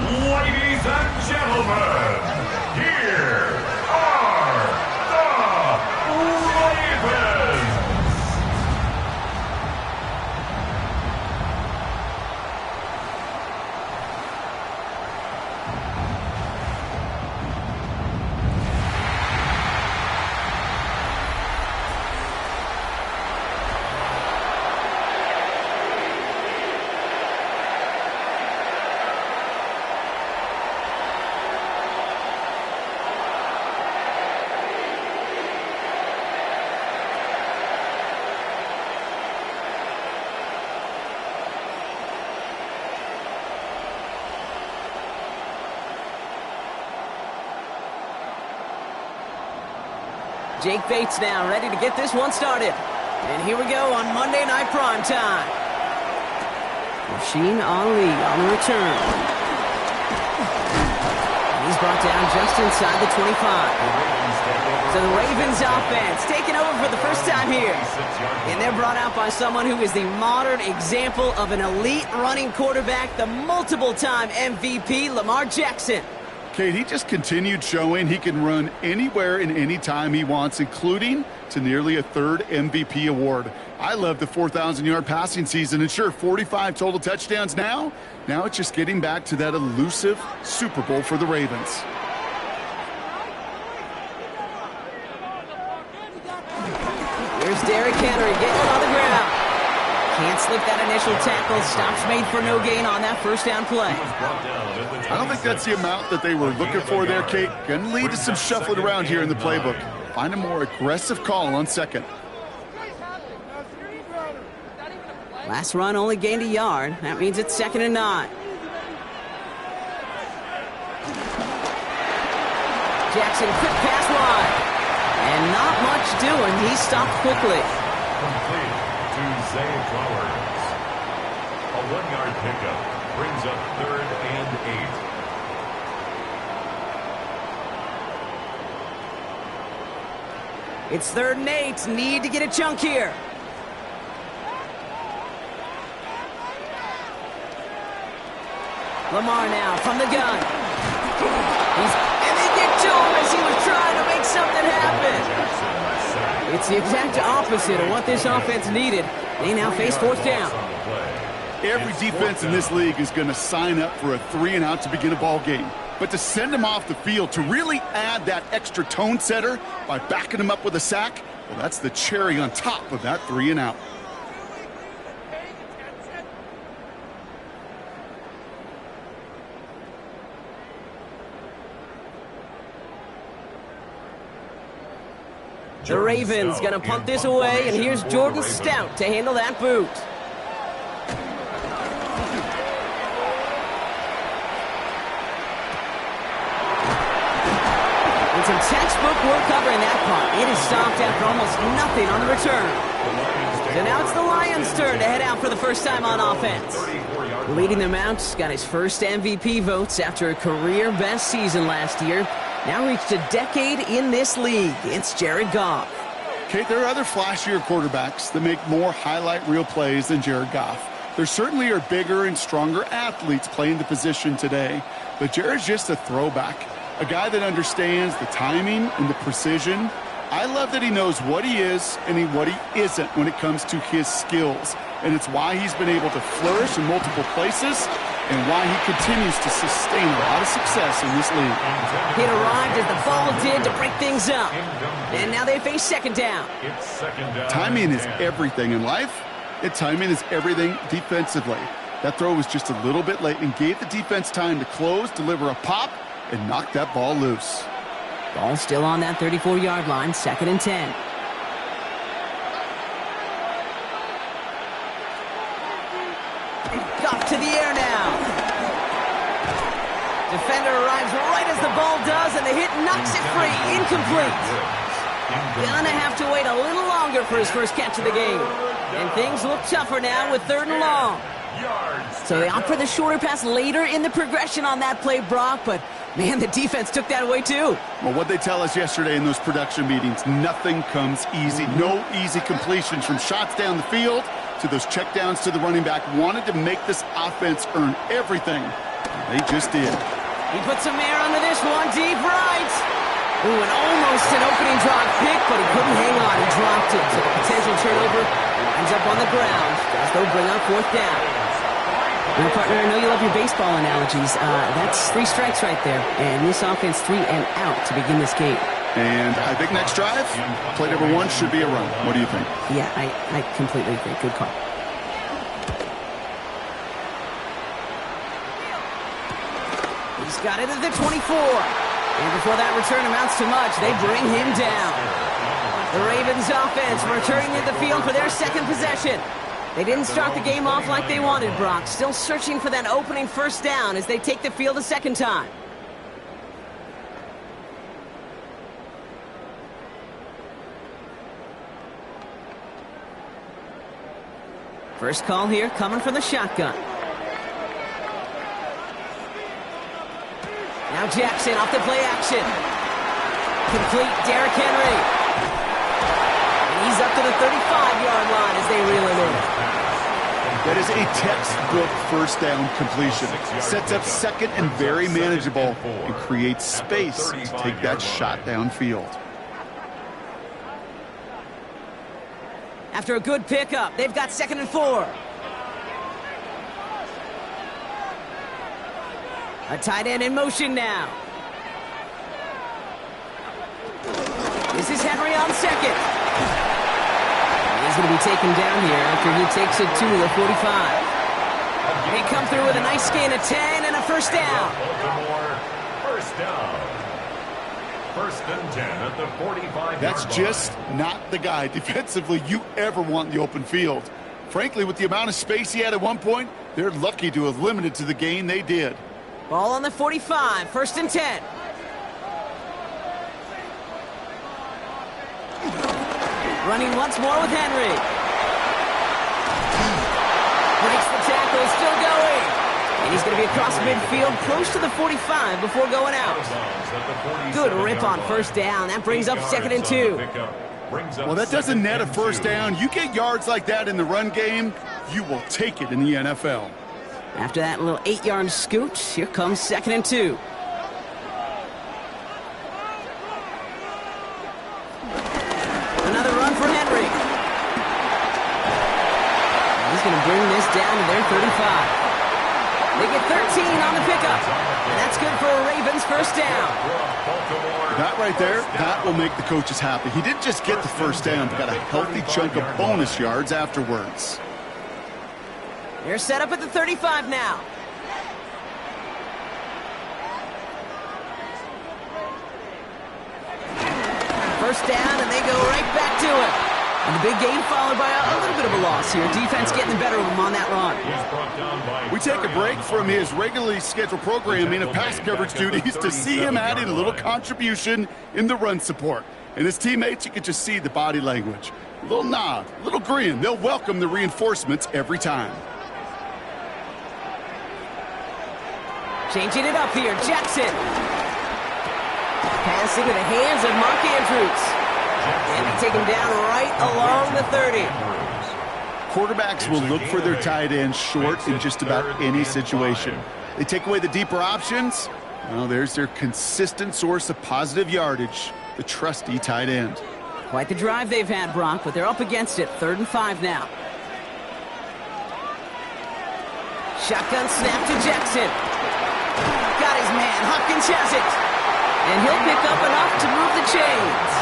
Ladies and gentlemen, here are the Ravens. Jake Bates now ready to get this one started. And here we go on Monday Night Primetime. Rasheen Ali on the return. And he's brought down just inside the 25. So the Ravens offense taking over for the first time here. And they're brought out by someone who is the modern example of an elite running quarterback, the multiple-time MVP, Lamar Jackson. Kate, he just continued showing he can run anywhere and anytime he wants, including to nearly a third MVP award. I love the 4,000-yard passing season, and sure, 45 total touchdowns now. Now it's just getting back to that elusive Super Bowl for the Ravens. Here's Derrick Henry getting on the ground. Can't slip that initial tackle. Stops made for no gain on that first down play. I don't think that's the amount that they were looking for there, Kate. Going to lead to some shuffling around here in the playbook. Find a more aggressive call on second. Last run only gained a yard. That means it's 2nd and 9. Jackson, quick pass wide. And not much doing. He stopped quickly. Complete to Zay Flowers. A 1-yard pickup brings up 3rd and 8. It's 3rd and 8. Need to get a chunk here. Lamar now from the gun. And they get to him as he was trying to make something happen. It's the exact opposite of what this offense needed. They now face 4th down. Every defense in this league is going to sign up for a 3-and-out to begin a ball game. But to send him off the field, to really add that extra tone setter by backing him up with a sack, well, that's the cherry on top of that 3-and-out. The Ravens going to punt this away, and here's Jordan Stout to handle that boot. And some textbook work covering that punt. It is stopped after almost nothing on the return. So now it's the Lions' turn to head out for the first time on offense. Leading them out, got his first MVP votes after a career-best season last year. Now reached a decade in this league. It's Jared Goff. Kate, there are other flashier quarterbacks that make more highlight reel plays than Jared Goff. There certainly are bigger and stronger athletes playing the position today. But Jared's just a throwback. A guy that understands the timing and the precision. I love that he knows what he is and what he isn't when it comes to his skills. And it's why he's been able to flourish in multiple places and why he continues to sustain a lot of success in this league. It arrived as the ball did to break things up. And now they face 2nd down. Timing is everything in life, and timing is everything defensively. That throw was just a little bit late and gave the defense time to close, deliver a pop, and knock that ball loose. Ball still on that 34-yard line, 2nd and 10. Goff to the air now. Defender arrives right as the ball does, and the hit knocks it free. Incomplete. Gonna have to wait a little longer for his first catch of the game. And things look tougher now with 3rd and long. So they opt for the shorter pass later in the progression on that play, Brock, but man, the defense took that away too. Well, what they tell us yesterday in those production meetings, nothing comes easy. No easy completions from shots down the field to those checkdowns to the running back. Wanted to make this offense earn everything They just did. He put some air under this one, deep right. Ooh, and almost an opening drop pick, but he couldn't hang on. He dropped it, so the potential turnover ends up on the ground as they'll bring up fourth down. Now, partner, I know you love your baseball analogies. That's 3 strikes right there, and this offense 3 and out to begin this game. And I think next drive, play number 1 should be a run. What do you think? Yeah, I completely agree. Good call. He's got it at the 24. And before that return amounts to much, they bring him down. The Ravens offense returning to the field for their second possession. They didn't start the game off like they wanted, Brock. Still searching for that opening first down as they take the field a second time. First call here coming from the shotgun. Now Jackson off the play action. Complete, Derrick Henry. And he's up to the 35-yard line as they reel him in. That is a textbook first down completion. Sets up second and very manageable and creates space to take that shot downfield. After a good pickup, they've got 2nd and 4. A tight end in motion now. This is Henry on second. He's going to be taken down here after he takes it to the 45. They come through with a nice gain of 10 and a first down. First down. 1st and 10 at the 45. That's just not the guy defensively you ever want in the open field. Frankly, with the amount of space he had at one point, they're lucky to have limited to the gain they did. Ball on the 45, 1st and 10. Running once more with Henry. Breaks the tackle, still going. And he's going to be across midfield, close to the 45 before going out. Good rip on first down. That brings up 2nd and 2. Well, that doesn't net a first down. You get yards like that in the run game, you will take it in the NFL. After that little 8-yard scoot, here comes 2nd and 2. Another run for Henry. He's going to bring this down to their 35. They get 13 on the pickup. And that's good for a Ravens first down. That right there, that will make the coaches happy. He didn't just get the first down, but got a healthy chunk of bonus yards afterwards. They're set up at the 35 now. First down, and they go right back to it. And the big gain followed by a little bit of a loss here. Defense getting the better of him on that run. We take a break from his regularly scheduled programming of pass coverage duties to see him adding a little contribution in the run support. And his teammates, you can just see the body language. A little nod, a little grin. They'll welcome the reinforcements every time. Changing it up here, Jackson. Pass into the hands of Mark Andrews. And they take him down right along the 30. Quarterbacks will look for their tight ends short in just about any situation. They take away the deeper options. Well, there's their consistent source of positive yardage, the trusty tight end. Quite the drive they've had, Brock, but they're up against it. 3rd and 5 now. Shotgun snap to Jackson. Got his man. Hopkins has it. And he'll pick up enough to move the chains.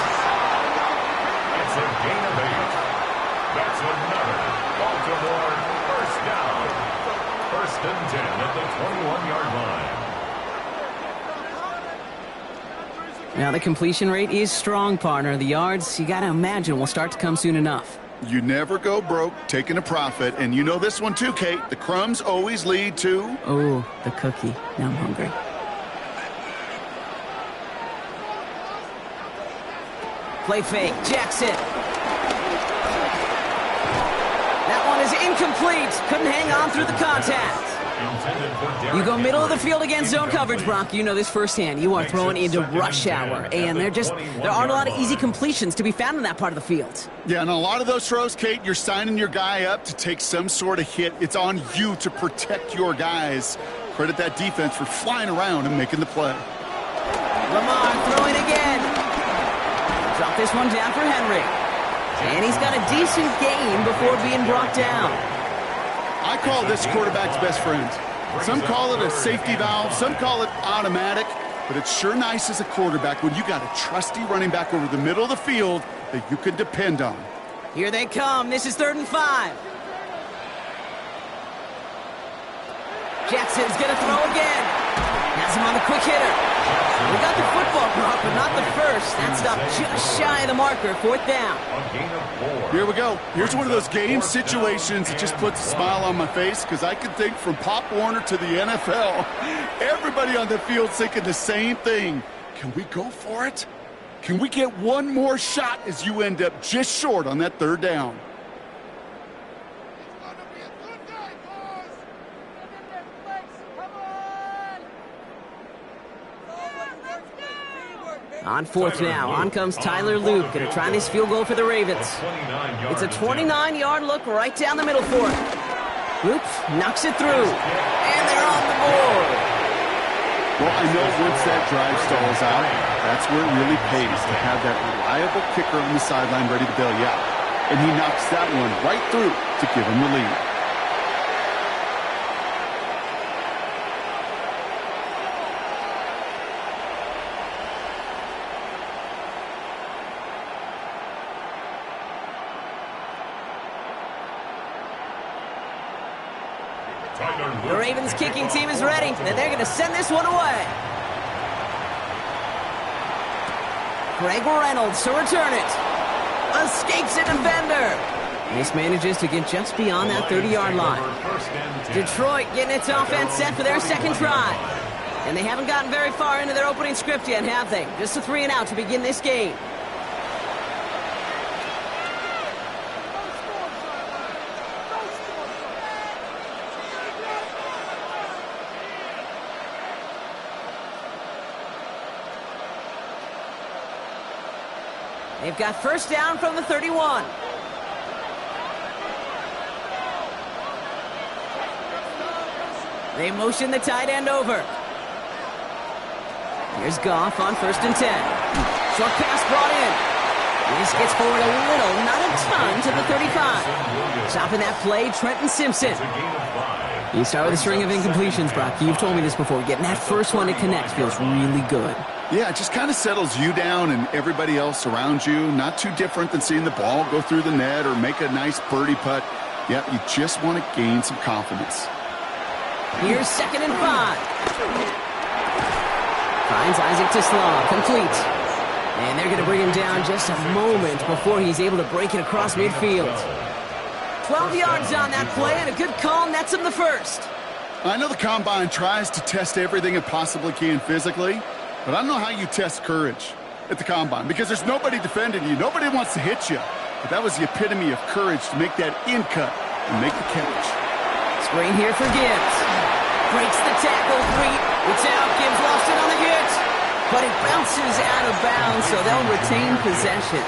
That's a gain of 8. That's another Baltimore first down. 1st and 10 at the 21-yard line. Now the completion rate is strong, partner. The yards, you got to imagine, will start to come soon enough. You never go broke taking a profit. And you know this one too, Kate. The crumbs always lead to... Oh, the cookie. Now I'm hungry. Play fake. Jackson. That one is incomplete. Couldn't hang on through the contact. You go middle of the field against zone coverage, Brock. You know this firsthand. You are throwing into rush hour, and there aren't a lot of easy completions to be found in that part of the field. Yeah, and a lot of those throws, Kate, you're signing your guy up to take some sort of hit. It's on you to protect your guys. Credit that defense for flying around and making the play. Lamar throwing again. Drop this one down for Henry. And he's got a decent gain before being brought down. I call this quarterback's best friend. Some call it a safety valve, some call it automatic, but it's sure nice as a quarterback when you got a trusty running back over the middle of the field that you can depend on. Here they come. This is 3rd and 5. Jackson's going to throw again. Has him on the quick hitter. We got the football block, but not the first. That stopped just shy of the marker. 4th down. Here we go. Here's one of those game situations that just puts a smile on my face because I can think from Pop Warner to the NFL. Everybody on the field thinking the same thing. Can we go for it? Can we get one more shot as you end up just short on that 3rd down? On 4th now, on comes Tyler Luke, going to try this field goal for the Ravens. It's a 29-yard look right down the middle for him. Luke knocks it through, and they're on the board. Well, I know once that drive stalls out, that's where it really pays to have that reliable kicker on the sideline ready to bail you out. And he knocks that one right through to give him the lead. The Ravens kicking team is ready, and they're going to send this one away. Greg Reynolds to return it. Escapes a defender. This manages to get just beyond that 30-yard line. Detroit getting its offense set for their 2nd try. And they haven't gotten very far into their opening script yet, have they? Just a 3 and out to begin this game. They've got 1st down from the 31. They motion the tight end over. Here's Goff on 1st and 10. Short pass brought in. This gets forward a little, not a ton, to the 35. Stopping that play, Trenton Simpson. You start with a string of incompletions, Brock. You've told me this before. Getting that first one to connect feels really good. Yeah, it just kind of settles you down and everybody else around you. Not too different than seeing the ball go through the net or make a nice birdie putt. Yeah, you just want to gain some confidence. Here's 2nd and 5. Finds Isaac to Slaw, complete. And they're going to bring him down just a moment before he's able to break it across midfield. 12 yards on that play, and a good call nets him the first. I know the Combine tries to test everything it possibly can physically, but I don't know how you test courage at the Combine because there's nobody defending you. Nobody wants to hit you. But that was the epitome of courage to make that in cut and make the catch. Screen here for Gibbs. Breaks the tackle. 3. It's out. Gibbs lost it on the hit. But it bounces out of bounds, so they'll retain possession.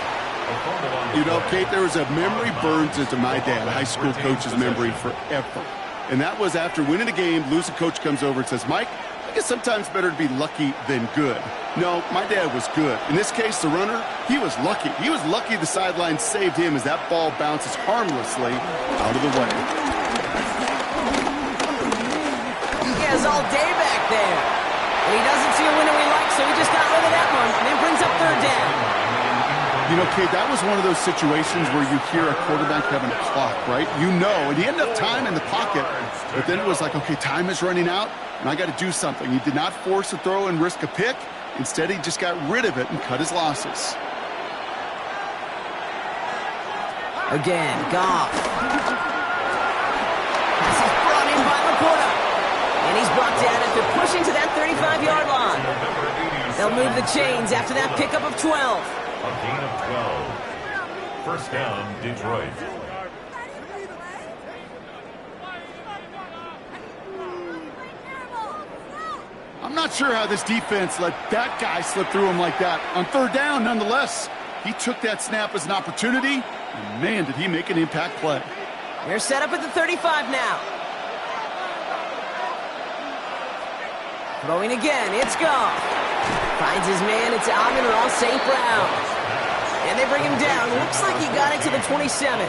You know, Kate, there was a memory burns into my dad, high school coach's memory forever. And that was after winning a game, losing coach comes over and says, Mike, I guess sometimes better to be lucky than good. No, my dad was good. In this case, the runner, he was lucky. He was lucky the sideline saved him as that ball bounces harmlessly out of the way. He has all day back there. And he doesn't see a winner he likes, so he just got rid of that one. And then brings up 3rd down. You know, Kate, that was one of those situations where you hear a quarterback having a clock, right? You know, and he ended up time in the pocket. But then it was like, okay, time is running out, and I got to do something. He did not force a throw and risk a pick. Instead, he just got rid of it and cut his losses. Again, Goff. This is brought in by Laporta. And he's brought down after pushing to that 35-yard line. They'll move the chains after that pickup of 12. A gain of 12. 1st down, Detroit. I'm not sure how this defense let that guy slip through him like that. On 3rd down, nonetheless, he took that snap as an opportunity, and man, did he make an impact play. They're set up at the 35 now. Throwing again, it's Goff. Finds his man, it's Amon Ross St. Brown. And they bring him down. Looks like he got it to the 27.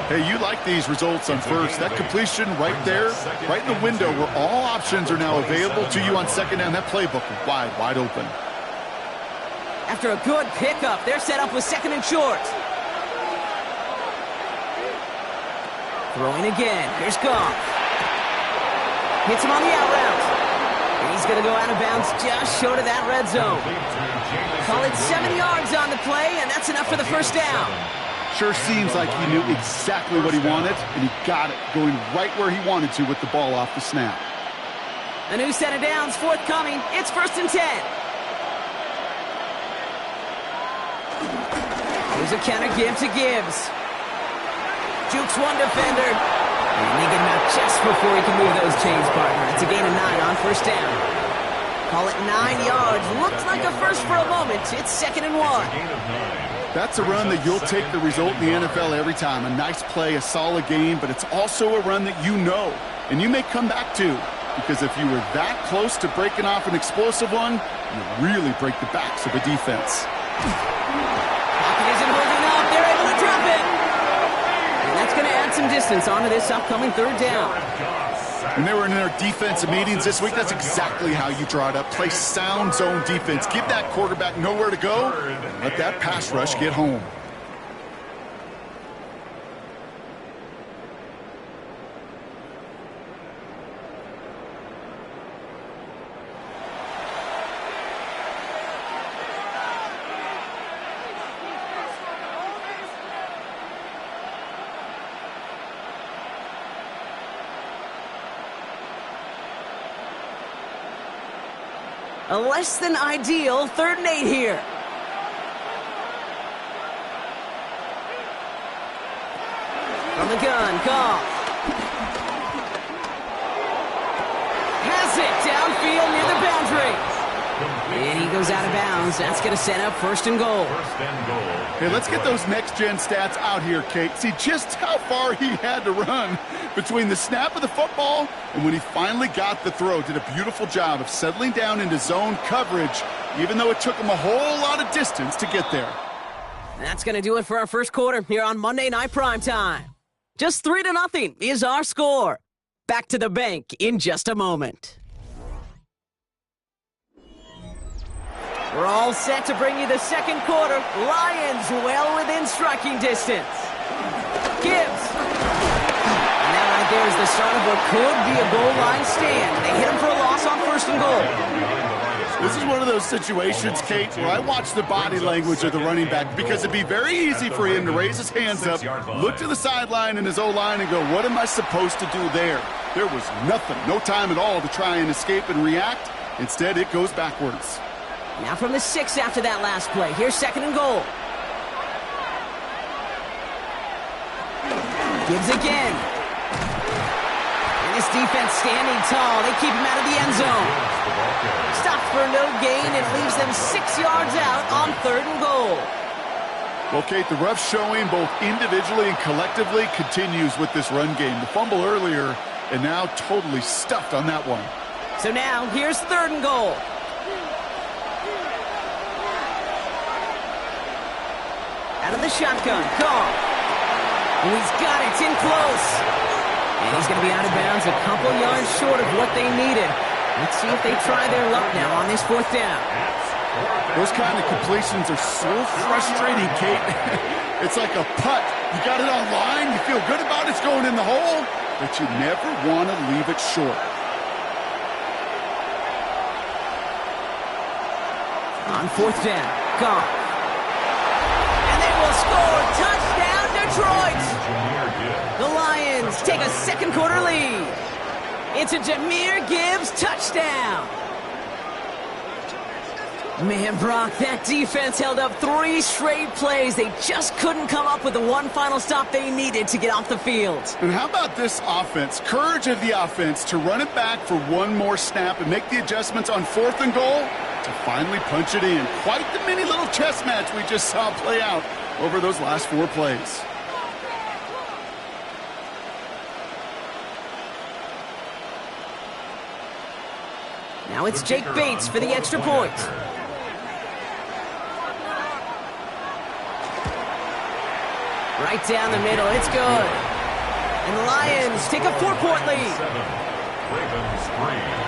Hey, you like these results on first. That completion right there, right in the window where all options are now available to you on second down. That playbook wide open. After a good pickup, they're set up with second and short. Throwing again. Here's Goff. Hits him on the out route. And he's going to go out of bounds just short of that red zone. Call it 7 yards on the play, and that's enough for the first down. Sure seems like he knew exactly what he wanted, and he got it, going right where he wanted to with the ball off the snap. A new set of downs forthcoming. It's 1st and 10. Here's a counter give to Gibbs. Jukes one defender. And they get him out just before he can move those chains, partner. It's a gain of 9 on first down. Call it 9 yards. Looks like a first for a moment. It's 2nd and 1. That's a run that you'll take the result in the NFL every time. A nice play, a solid game, but it's also a run that you know, and you may come back to. Because if you were that close to breaking off an explosive one, you really break the backs of a defense. Pocket isn't holding up. They're able to drop it. And that's going to add some distance onto this upcoming 3rd down. When they were in their defensive meetings this week, that's exactly how you draw it up. Play sound zone defense. Give that quarterback nowhere to go, and let that pass rush get home. A less than ideal 3rd and 8 here. From the gun, Goff. Has it downfield near the boundary. And he goes out of bounds. That's going to set up 1st and goal. Hey, let's get those next-gen stats out here, Kate. See just how far he had to run between the snap of the football and when he finally got the throw. Did a beautiful job of settling down into zone coverage, even though it took him a whole lot of distance to get there. That's going to do it for our first quarter here on Monday Night Primetime. Just 3-0 is our score. Back to the bank in just a moment. We're all set to bring you the 2nd quarter. Lions well within striking distance. Gibbs. And that right there is the start of what could be a goal line stand. They hit him for a loss on 1st and goal. This is one of those situations, Kate, where I watch the body language of the running back because it'd be very easy for him to raise his hands up, look to the sideline in his O-line and go, what am I supposed to do there? There was nothing, no time at all to try and escape and react. Instead, it goes backwards. Now from the 6 after that last play. Here's 2nd and goal. Gibbs again. And this defense standing tall. They keep him out of the end zone. Stopped for no gain and leaves them 6 yards out on 3rd and goal. Well, Kate, the rough showing both individually and collectively continues with this run game. The fumble earlier and now totally stuffed on that one. So now here's 3rd and goal. Out of the shotgun, Goff. And he's got it, it's in close. And he's going to be out of bounds a couple yards short of what they needed. Let's see if they try their luck now on this 4th down. Those kind of completions are so frustrating, Kate. It's like a putt. You got it on line, you feel good about it's going in the hole, but you never want to leave it short. On 4th down, Goff. Score! Touchdown, Detroit! The Lions take a 2nd quarter lead. It's a Jahmyr Gibbs touchdown. Man, Brock, that defense held up 3 straight plays. They just couldn't come up with the one final stop they needed to get off the field. And how about this offense? Courage of the offense to run it back for one more snap and make the adjustments on 4th and goal to finally punch it in. Quite the mini little chess match we just saw play out over those last 4 plays. Now it's Jake Bates for the extra point. Right down the middle, it's good. And the Lions take a 4-point lead. Ravens 3.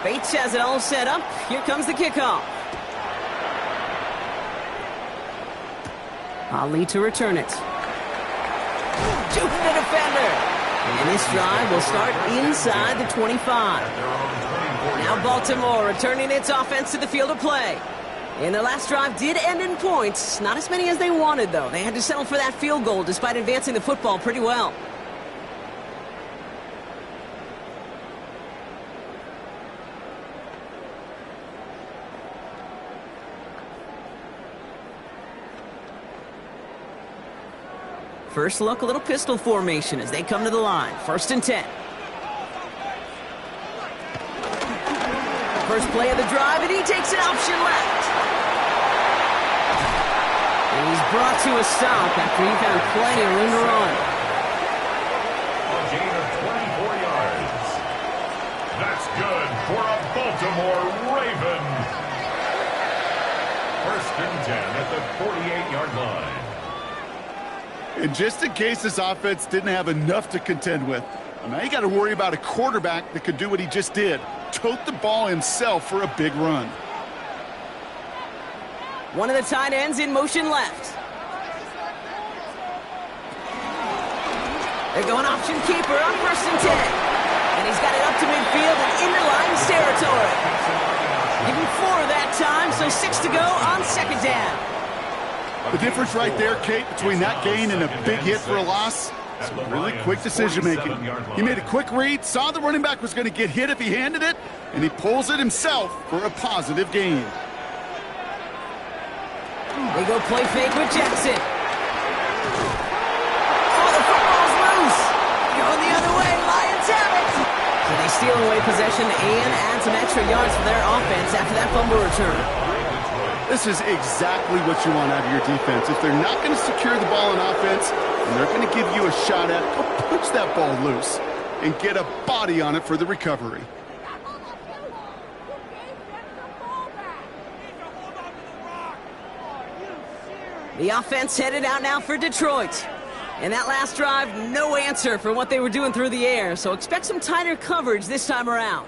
Bates has it all set up. Here comes the kickoff. Ali to return it. Juke the defender. And this drive will start inside the 25. Now Baltimore returning its offense to the field of play. And their last drive did end in points. Not as many as they wanted, though. They had to settle for that field goal despite advancing the football pretty well. First look, a little pistol formation as they come to the line. 1st and 10. First play of the drive, and he takes an option left. And he's brought to a stop after he found plenty of room to run. A gain of 24 yards. That's good for a Baltimore Raven. 1st and 10 at the 48-yard line. And just in case this offense didn't have enough to contend with, now you got to worry about a quarterback that could do what he just did. Tote the ball himself for a big run. One of the tight ends in motion left. They're going option keeper on 1st and 10. And he's got it up to midfield and into Lions territory. Give him 4 that time, so 6 to go on 2nd down. The difference right there, Kate, between that gain and a big hit for a loss, is really quick decision-making. He made a quick read, saw the running back was going to get hit if he handed it, and he pulls it himself for a positive gain. They go play fake with Jackson. Oh, the football's loose. Going the other way, Lions have it. So they steal away possession and add some extra yards for their offense after that fumble return. This is exactly what you want out of your defense. If they're not going to secure the ball on offense, and they're going to give you a shot at, go punch that ball loose and get a body on it for the recovery. The offense headed out now for Detroit. And that last drive, no answer for what they were doing through the air, so expect some tighter coverage this time around.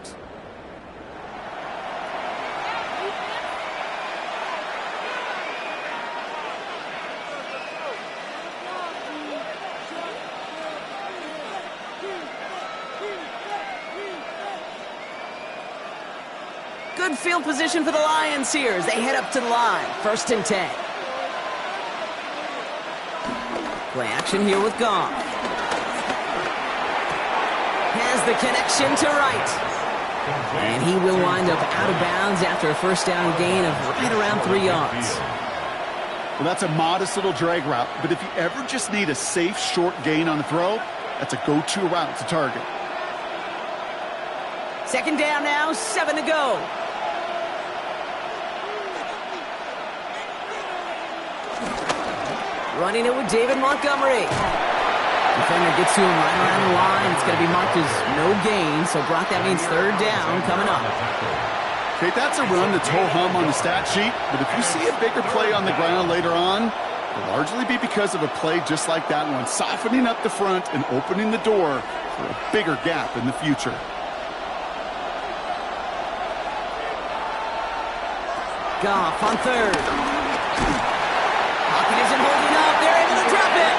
Good field position for the Lions here as they head up to the line. 1st and 10. Play action here with Goff. Has the connection to Wright. And he will wind up out of bounds after a 1st down gain of right around 3 yards. Well, that's a modest little drag route, but if you ever just need a safe, short gain on the throw, that's a go-to route to target. 2nd down now, 7 to go. Running it with David Montgomery. Defender gets to him right around the line. It's going to be marked as no gain, so Brock, that means 3rd down coming up. Okay, that's a run that's ho-hum on the stat sheet, but if you see a bigger play on the ground later on, it'll largely be because of a play just like that one, softening up the front and opening the door for a bigger gap in the future. Goff on 3rd. Pocket isn't holding up. They're able to drop it.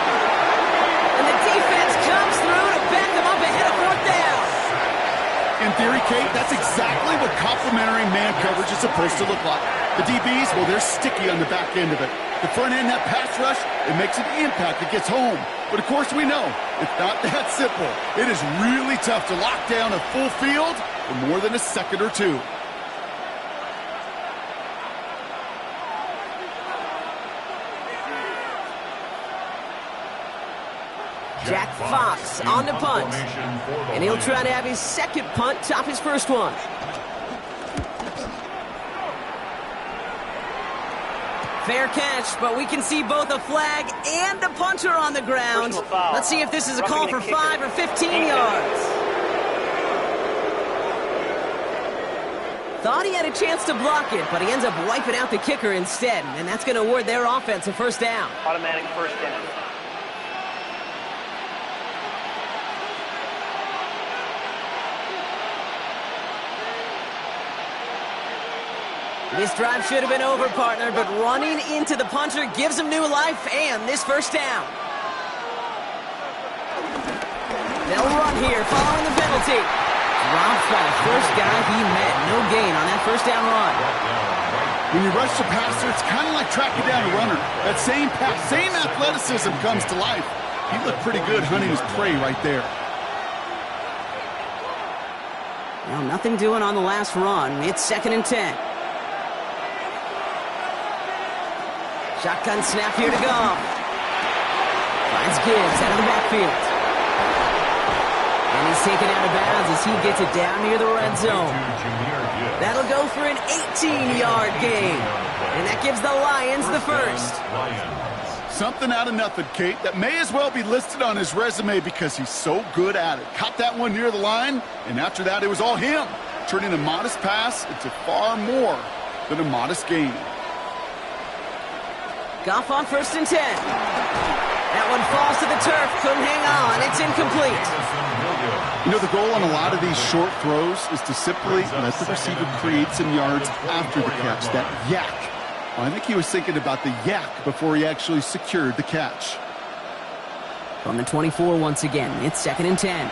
And the defense comes through to back them up ahead of 4th down. In theory, Kate, that's exactly what complementary man coverage is supposed to look like. The DBs, well, they're sticky on the back end of it. The front end, that pass rush, it makes an impact. It gets home. But, of course, we know it's not that simple. It is really tough to lock down a full field for more than a second or two. Jack Fox on the punt. And he'll try to have his second punt top his first one. Fair catch, but we can see both a flag and a punter on the ground. Let's see if this is a call for 5 or 15 yards. Thought he had a chance to block it, but he ends up wiping out the kicker instead, and that's going to award their offense a first down. Automatic first down. This drive should have been over, partner, but running into the punter gives him new life and this first down. They'll run here following the penalty. Dropped by the first guy he met. No gain on that first down run. When you rush the passer, it's kind of like tracking down a runner. That same pass, same athleticism comes to life. He looked pretty good hunting his prey right there. Well, nothing doing on the last run. It's 2nd and 10. Shotgun snap here to go. Finds Gibbs out of the backfield. And he's taken out of bounds as he gets it down near the red zone. That'll go for an 18-yard gain. And that gives the Lions the first. Something out of nothing, Kate, that may as well be listed on his resume because he's so good at it. Caught that one near the line, and after that it was all him, turning a modest pass into far more than a modest gain. Goff on 1st and 10. That one falls to the turf. Couldn't hang on. It's incomplete. You know, the goal on a lot of these short throws is to simply let the receiver create some yards after the catch, that yak. Well, I think he was thinking about the yak before he actually secured the catch. From the 24 once again, it's 2nd and 10.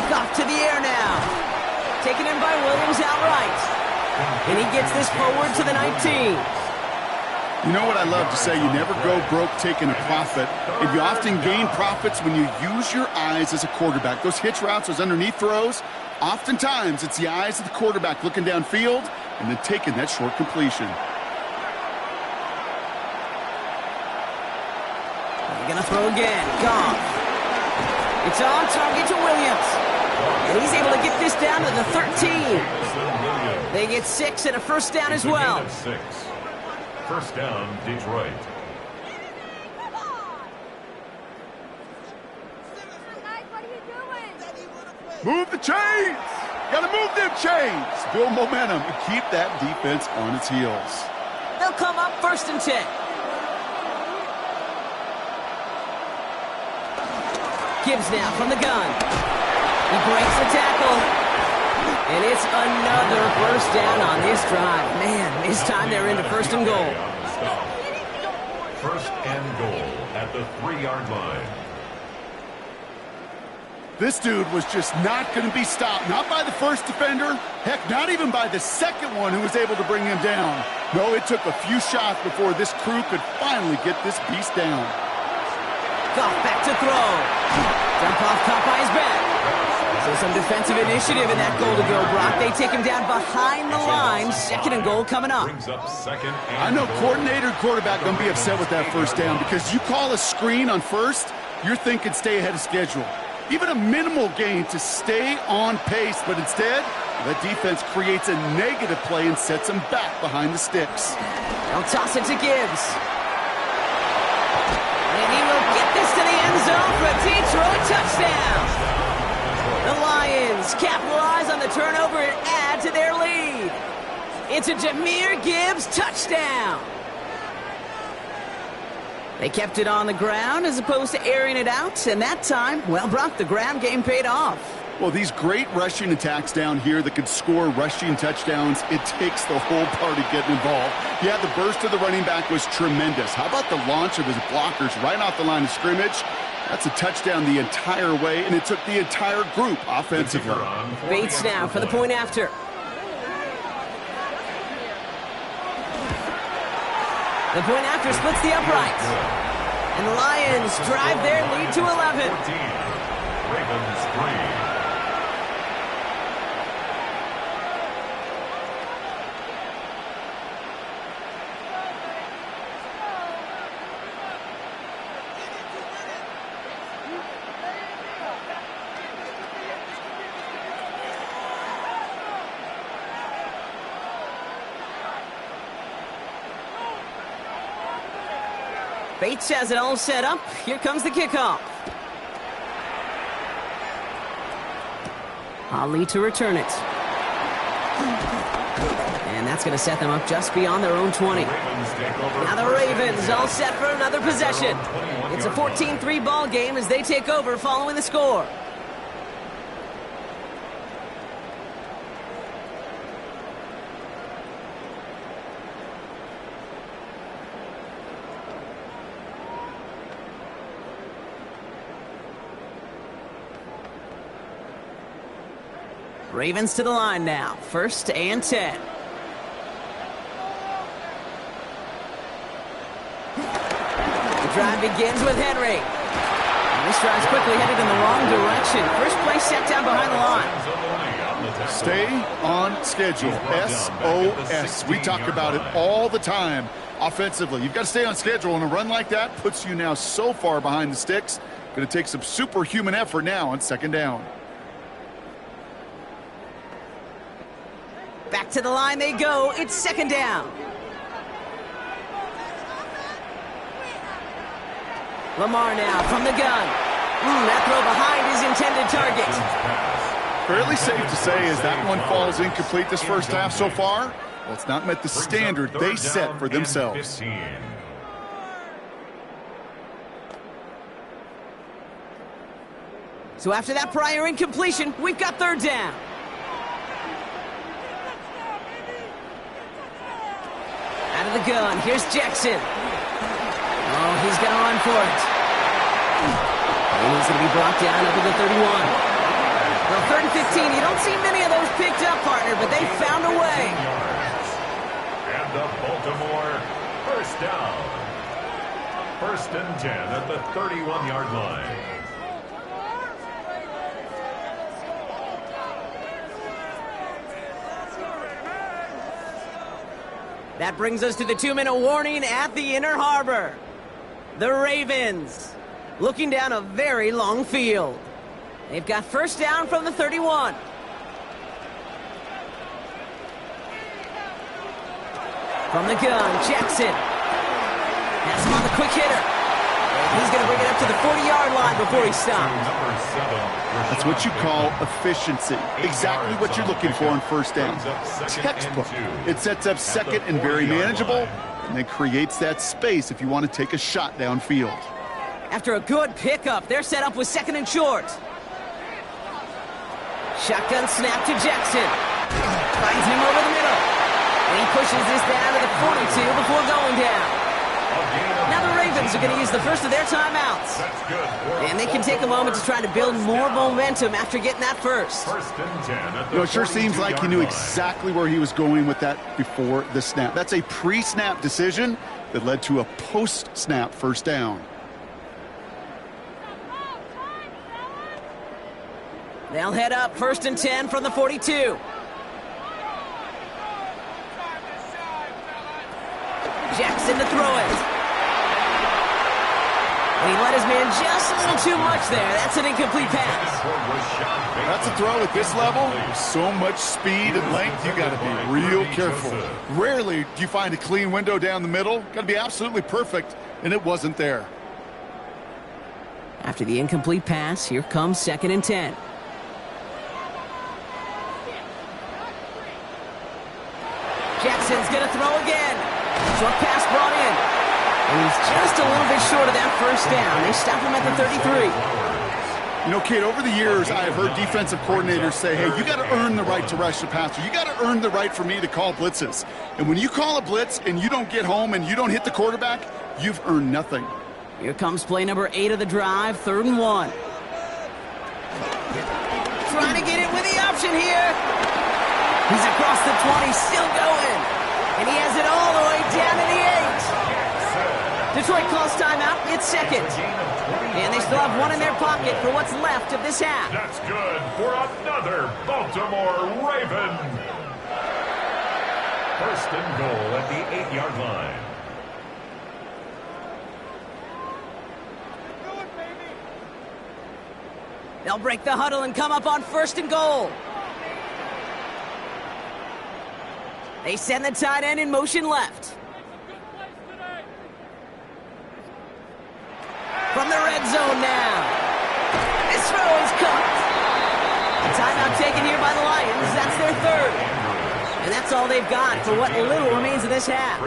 Goff to the air now. Taken in by Williams outright. And he gets this forward to the 19. You know what I love to say? You never go broke taking a profit. And you often gain profits when you use your eyes as a quarterback. Those hitch routes, those underneath throws, oftentimes it's the eyes of the quarterback looking downfield and then taking that short completion. They're going to throw again. Goff. It's on target to Williams. And he's able to get this down to the 13. They get 6 and a first down as well. First down, Detroit. Move the chains! Gotta move them chains! Build momentum and keep that defense on its heels. They'll come up 1st and 10. Gibbs now from the gun. He breaks the tackle. And it's another first down on this drive. Man, this time they're into 1st and goal. 1st and goal at the 3-yard line. This dude was just not going to be stopped. Not by the first defender. Heck, not even by the second one who was able to bring him down. No, it took a few shots before this crew could finally get this beast down. Goff back to throw. Dump off caught by his back. So some defensive initiative in that goal to go, Brock. They take him down behind the line. 2nd and goal coming up. I know coordinator and quarterback going to be upset with that first down because you call a screen on first, you're thinking stay ahead of schedule. Even a minimal gain to stay on pace, but instead, the defense creates a negative play and sets them back behind the sticks. They'll toss it to Gibbs. And he will get this to the end zone for a Detroit touchdown. The Lions capitalize on the turnover and add to their lead. It's a Jahmyr Gibbs touchdown. They kept it on the ground as opposed to airing it out, and that time, well, Brock, the ground game paid off. Well, these great rushing attacks down here that could score rushing touchdowns, it takes the whole party getting involved. Yeah, the burst of the running back was tremendous. How about the launch of his blockers right off the line of scrimmage? That's a touchdown the entire way, and it took the entire group offensively. Bates now for the point after. The point after splits the upright. And the Lions drive their lead to 11. 14. Ravens 3. Bates has it all set up. Here comes the kickoff. Ali to return it. And that's going to set them up just beyond their own 20. Now the Ravens all set for another possession. It's a 14-3 ball game as they take over following the score. Ravens to the line now. 1st and 10. The drive begins with Henry. And this drive's quickly headed in the wrong direction. First play set down behind the line. Stay on schedule. SOS. We talk about it all the time offensively. You've got to stay on schedule, and a run like that puts you now so far behind the sticks. Going to take some superhuman effort now on 2nd down. Back to the line they go. It's 2nd down. Lamar now from the gun. That throw behind his intended target. Fairly safe to say as that one falls incomplete this first half so far. Well, it's not met the standard they set for themselves. So after that prior incompletion, we've got 3rd down. Out of the gun, here's Jackson. Oh, he's going to run for it. And he's going to be brought down up to the 31. Well, 3rd and 15, you don't see many of those picked up, partner, but they found a way. And the Baltimore 1st down. 1st and 10 at the 31-yard line. That brings us to the 2-minute warning at the Inner Harbor. The Ravens looking down a very long field. They've got 1st down from the 31. From the gun, Jackson. Has him on the quick hitter. And he's going to bring it up to the 40-yard line before he stops. That's what you call efficiency. Exactly what you're looking for in 1st down. Textbook. It sets up 2nd and very manageable, and then creates that space if you want to take a shot downfield. After a good pickup, they're set up with 2nd and short. Shotgun snap to Jackson. Finds him over the middle. And he pushes this down to the 42 before going down. Now the Ravens are going to use the first of their timeouts. And they can take a moment to try to build more momentum after getting that first. It sure seems like he knew exactly where he was going with that before the snap. That's a pre-snap decision that led to a post-snap 1st down. They'll head up 1st and 10 from the 42. Jackson to throw it. And he let his man just a little too much there. That's an incomplete pass. That's a throw at this level. So much speed and length, you got to be real careful. Rarely do you find a clean window down the middle. Got to be absolutely perfect, and it wasn't there. After the incomplete pass, here comes 2nd and 10. Jackson's going to throw again. Short pass brought in. And he's just a little bit short of that 1st down. They stop him at the 33. You know, Kate, over the years, I've heard defensive coordinators say, hey, you got to earn the right to rush the passer. You got to earn the right for me to call blitzes. And when you call a blitz and you don't get home and you don't hit the quarterback, you've earned nothing. Here comes play number 8 of the drive, 3rd and 1. Trying to get it with the option here. He's across the 20, still going. And he has it all the way down to the 8. Detroit calls timeout. It's 2nd. And they still have one in their pocket for what's left of this half. That's good for another Baltimore Raven. 1st and goal at the 8-yard line. They'll break the huddle and come up on 1st and goal. They send the tight end in motion left. zone now. This throw is caught. A timeout taken here by the Lions. That's their third. And that's all they've got for what little remains of this half.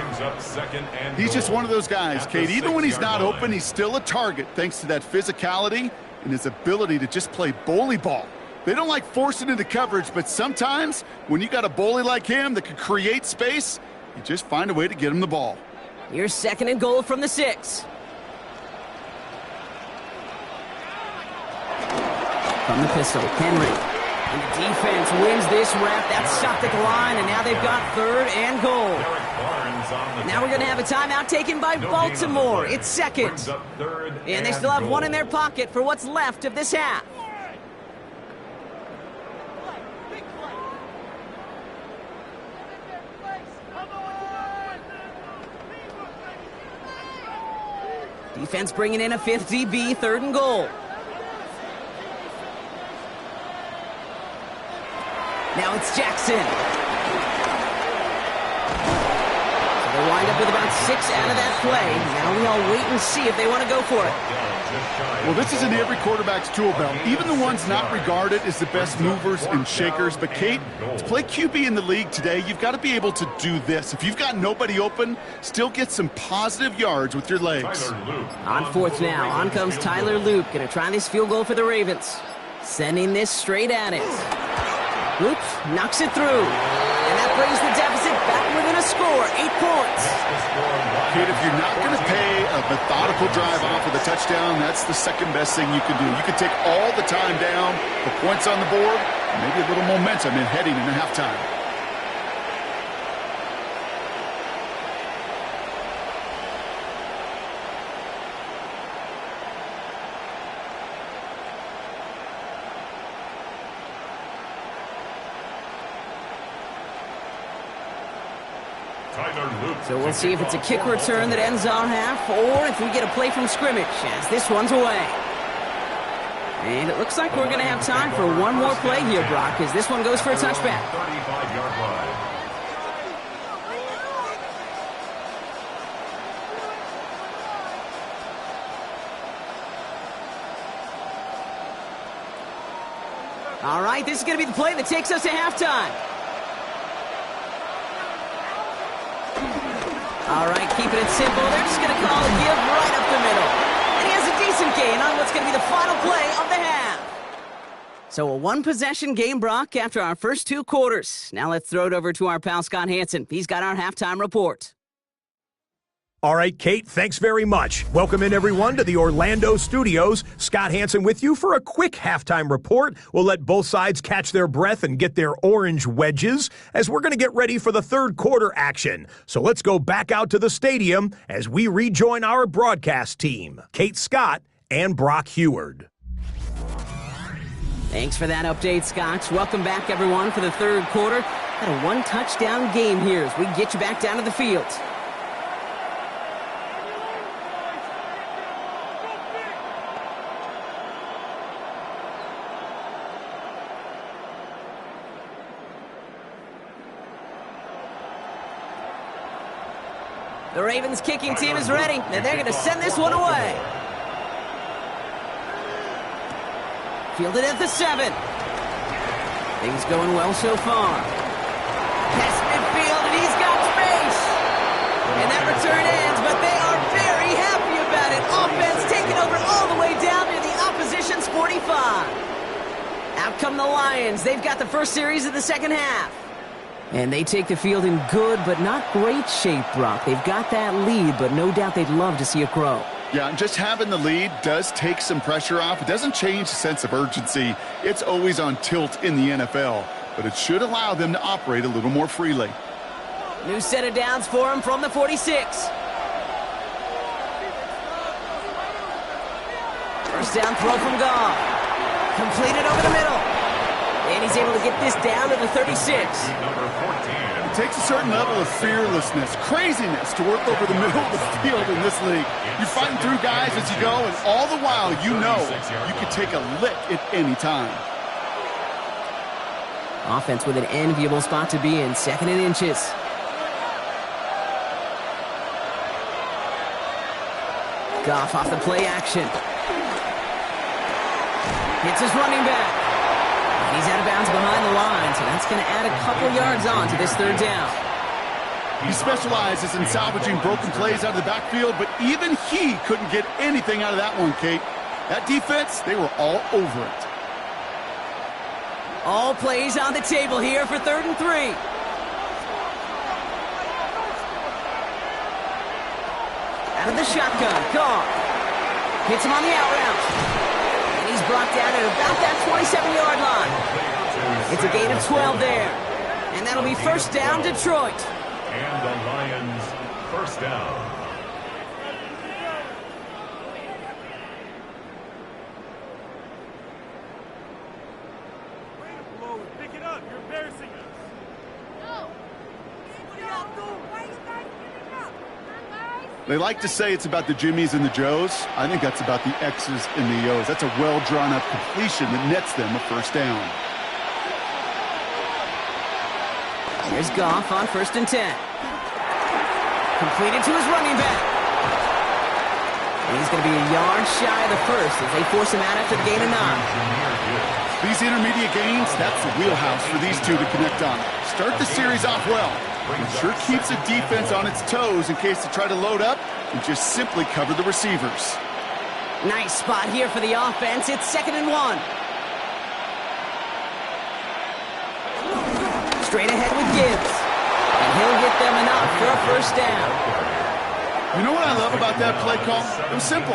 He's just one of those guys, Kate. Even when he's not open, he's still a target thanks to that physicality and his ability to just play bully ball. They don't like forcing into coverage, but sometimes when you got a bully like him that can create space, you just find a way to get him the ball. Here's 2nd and goal from the 6. From the pistol, Henry. And the defense wins this rep. That's stopped at the line, and now they've got 3rd and goal. Now we're going to have a timeout taken by Baltimore. It's 2nd. And they still have 1 in their pocket for what's left of this half. Defense bringing in a 5th DB, 3rd and goal. Now it's Jackson. So they wind up with about 6 out of that play. Now we all wait and see if they want to go for it. Well, this is in every quarterback's tool belt, even the ones not regarded as the best movers and shakers. But, Kate, to play QB in the league today, you've got to be able to do this. If you've got nobody open, still get some positive yards with your legs. On 4th now, on comes Tyler Loop. Going to try this field goal for the Ravens. Sending this straight at it. Loop knocks it through. And that brings the deficit back within a score, 8 points. Kate, if you're not going to pay a methodical drive off with a touchdown, that's the second best thing you can do. You can take all the time down, the points on the board, and maybe a little momentum in heading into halftime. So we'll see if it's a kick return that ends our half, or if we get a play from scrimmage, as this one's away. And it looks like we're going to have time for one more play here, Brock, as this one goes for a touchback. 35-yard line. All right, this is going to be the play that takes us to halftime. All right, keeping it simple. They're just going to call a give right up the middle. And he has a decent gain on what's going to be the final play of the half. So a one-possession game, Brock, after our first 2 quarters. Now let's throw it over to our pal Scott Hansen. He's got our halftime report. All right, Kate, thanks very much. Welcome in, everyone, to the Orlando studios. Scott Hansen with you for a quick halftime report. We'll let both sides catch their breath and get their orange wedges as we're going to get ready for the 3rd quarter action. So let's go back out to the stadium as we rejoin our broadcast team, Kate Scott and Brock Heward. Thanks for that update, Scott. Welcome back, everyone, for the 3rd quarter. Got a 1-touchdown game here as we get you back down to the field. The Ravens kicking team is ready, and they're going to send this one away. Fielded at the 7. Things going well so far. Past midfield, and he's got space. And that return ends, but they are very happy about it. Offense taking over all the way down near the opposition's 45. Out come the Lions. They've got the first series of the second half. And they take the field in good but not great shape, Brock. They've got that lead, but no doubt they'd love to see it grow. Yeah, and just having the lead does take some pressure off. It doesn't change the sense of urgency. It's always on tilt in the NFL, but it should allow them to operate a little more freely. New set of downs for him from the 46. First down throw from Goff. Completed over the middle. And he's able to get this down to the 36. It takes a certain level of fearlessness, craziness to work over the middle of the field in this league. You're fighting through guys as you go, and all the while you know you can take a lick at any time. Offense with an enviable spot to be in, 2nd and inches. Goff off the play action. Hits his running back. And he's out of bounds behind the line, so that's going to add a couple yards on to this third down. He specializes in salvaging broken plays out of the backfield, but even he couldn't get anything out of that one, Kate. That defense, they were all over it. All plays on the table here for 3rd and 3. Out of the shotgun, Carr. Hits him on the out route. And he's brought down at about that 27-yard line. It's a gain of 12 there. And that'll be first down, Detroit. And the Lions first down. Pick it up. You're embarrassing us. No. What are y'all doing? Why are you guys giving up? They like to say it's about the Jimmies and the Joes. I think that's about the X's and the O's. That's a well-drawn-up completion that nets them a first down. Here's Goff on 1st and 10. Completed to his running back. And he's going to be a yard shy of the first as they force him out after the gain of 9. These intermediate gains, that's the wheelhouse for these two to connect on. Start the series off well. It sure keeps the defense on its toes in case they try to load up and just simply cover the receivers. Nice spot here for the offense. It's 2nd and 1. Straight ahead with Gibbs. And he'll get them enough for a first down. You know what I love about that play call? It was simple.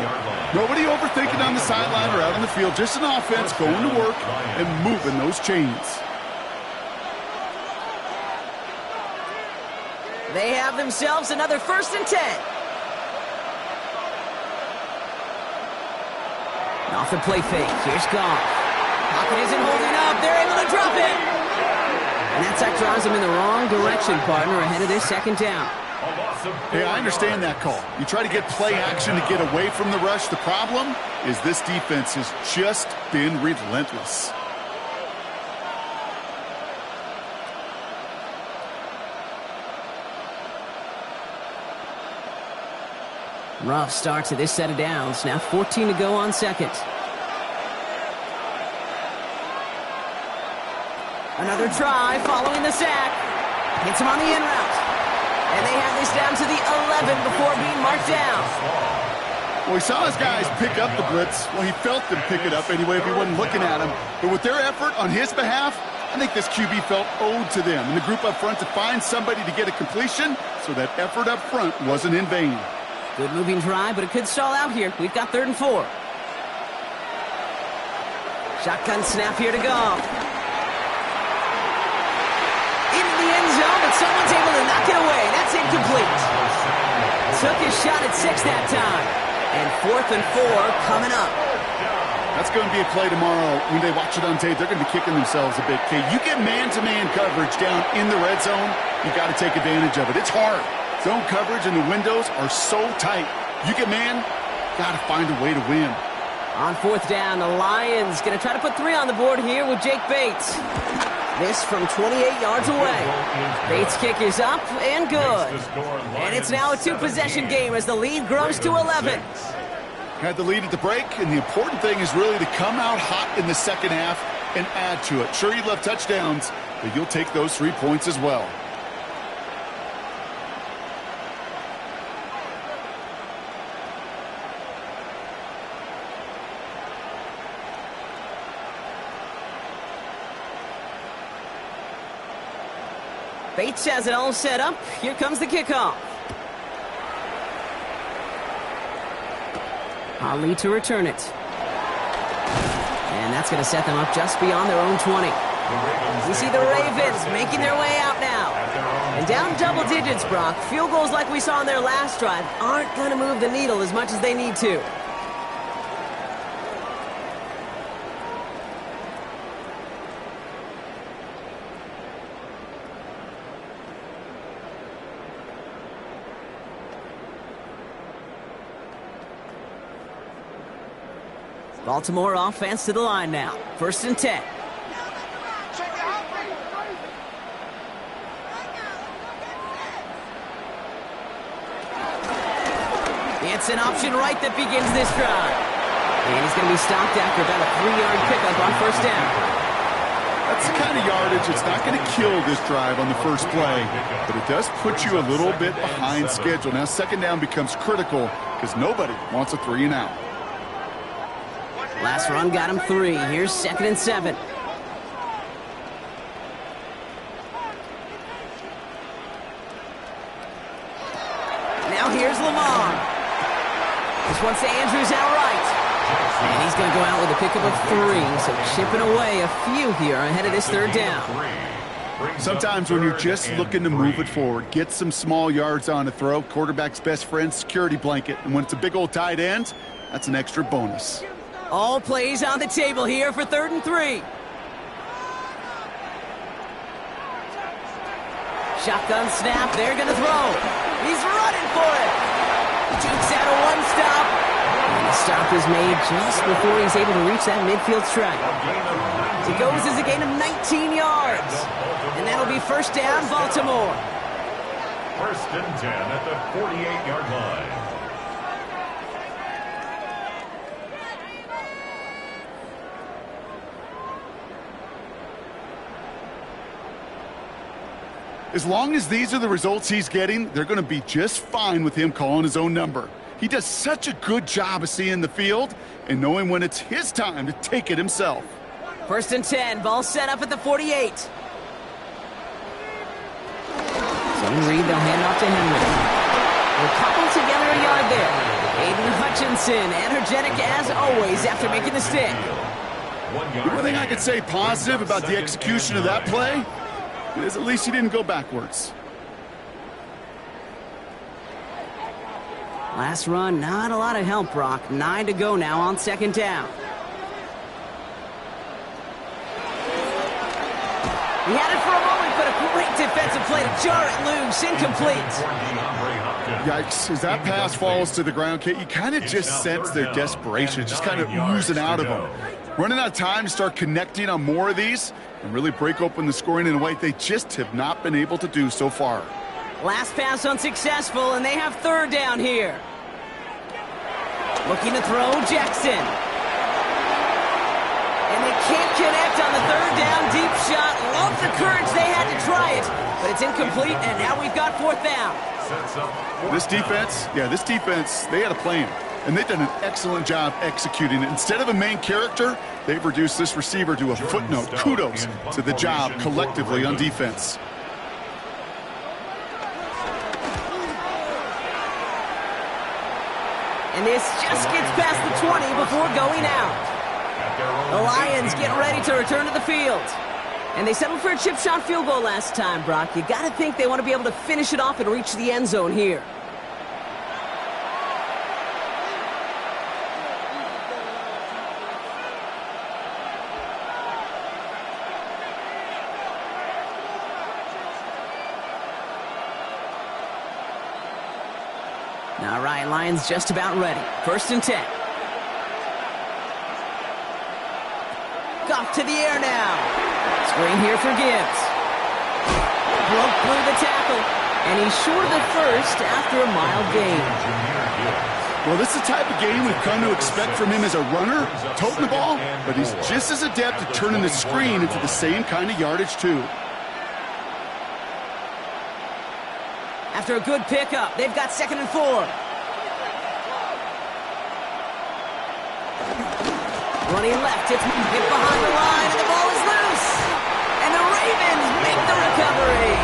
Nobody overthinking on the sideline or out on the field. Just an offense going to work and moving those chains. They have themselves another 1st and 10. Off the play fake. Here's Goff. Pocket isn't holding up. They're able to drop it. And that sack drives them in the wrong direction, partner, ahead of this 2nd down. Hey, I understand that call. You try to get play action to get away from the rush. The problem is this defense has just been relentless. Rough start to this set of downs. Now 14 to go on 2nd. Another try following the sack. Hits him on the in route. And they have this down to the 11 before being marked down. Well, he saw his guys pick up the blitz. Well, he felt them pick it up anyway if he wasn't looking at him. But with their effort on his behalf, I think this QB felt owed to them and the group up front to find somebody to get a completion so that effort up front wasn't in vain. Good moving drive, but it could stall out here. We've got 3rd and 4. Shotgun snap here to go. Into the end zone, but someone's able to knock it away. That's incomplete. Took his shot at 6 that time. And 4th and 4 coming up. That's going to be a play tomorrow. When they watch it on tape, they're going to be kicking themselves a bit. Okay, you get man-to-man coverage down in the red zone, you got to take advantage of it. It's hard. Zone coverage and the windows are so tight. You get man, got to find a way to win. On 4th down, the Lions going to try to put 3 on the board here with Jake Bates. This from 28 yards away. Bates' kick is up and good. And it's now a 2-possession game as the lead grows to 11. Had the lead at the break, and the important thing is really to come out hot in the second half and add to it. Sure, you love touchdowns, but you'll take those 3 points as well. Bates has it all set up. Here comes the kickoff. Ali to return it. And that's going to set them up just beyond their own 20. We see the Ravens making their way out now. And down double digits, Brock. Field goals like we saw in their last drive aren't going to move the needle as much as they need to. Baltimore offense to the line now. 1st and 10. It's an option right that begins this drive. And he's going to be stopped after about a 3-yard pickup on first down. That's the kind of yardage it's not going to kill this drive on the first play, but it does put you a little bit behind schedule. Now second down becomes critical because nobody wants a 3-and-out. Last run got him 3. Here's 2nd and 7. Now here's Lamar. This one's to Andrews outright. And he's going to go out with a pickup of 3, so chipping away a few here ahead of this third down. Sometimes when you're just looking to move it forward, get some small yards on a throw, quarterback's best friend, security blanket. And when it's a big old tight end, that's an extra bonus. All plays on the table here for 3rd and 3. Shotgun snap, they're going to throw. He's running for it. Jukes out a one-stop. And the stop is made just before he's able to reach that midfield strike. It goes as a gain of 19 yards. And that'll be first down, Baltimore. 1st and 10 at the 48-yard line. As long as these are the results he's getting, they're going to be just fine with him calling his own number. He does such a good job of seeing the field and knowing when it's his time to take it himself. 1st and 10, ball set up at the 48. Zone read, they'll hand off to Henry. We'll couple together a yard there. Aiden Hutchinson, energetic as always after making the stick. The one thing I could say positive about the execution of that play is at least he didn't go backwards. Last run, not a lot of help, Brock. 9 to go now on 2nd down. He had it for a moment, but a great defensive play to jar it loose. Incomplete. Yikes. As that pass falls to the ground, Kate, you kind of just sense their desperation, just kind of oozing out of them. Running out of time to start connecting on more of these and really break open the scoring in a way they just have not been able to do so far. Last pass unsuccessful, and they have 3rd down here. Looking to throw, Jackson. And they can't connect on the 3rd down deep shot. Love the courage they had to try it, but it's incomplete, and now we've got 4th down. This defense, they had a plan, and they've done an excellent job executing it. Instead of a main character, they've reduced this receiver to a footnote. Kudos to the job collectively on defense. And this just gets past the 20 before going out. The Lions get ready to return to the field. And they settled for a chip shot field goal last time, Brock. You got to think they want to be able to finish it off and reach the end zone here. All right, Lions just about ready. 1st and 10. Goff to the air now. Screen here for Gibbs. Broke through the tackle, and he's short of the first after a mild gain. Well, this is the type of game we've come to expect from him as a runner, toting the ball, but he's just as adept at turning the screen into the same kind of yardage, too. After a good pickup, they've got 2nd and 4. Running left, it's hit behind the line, and the ball is loose. And the Ravens make the recovery.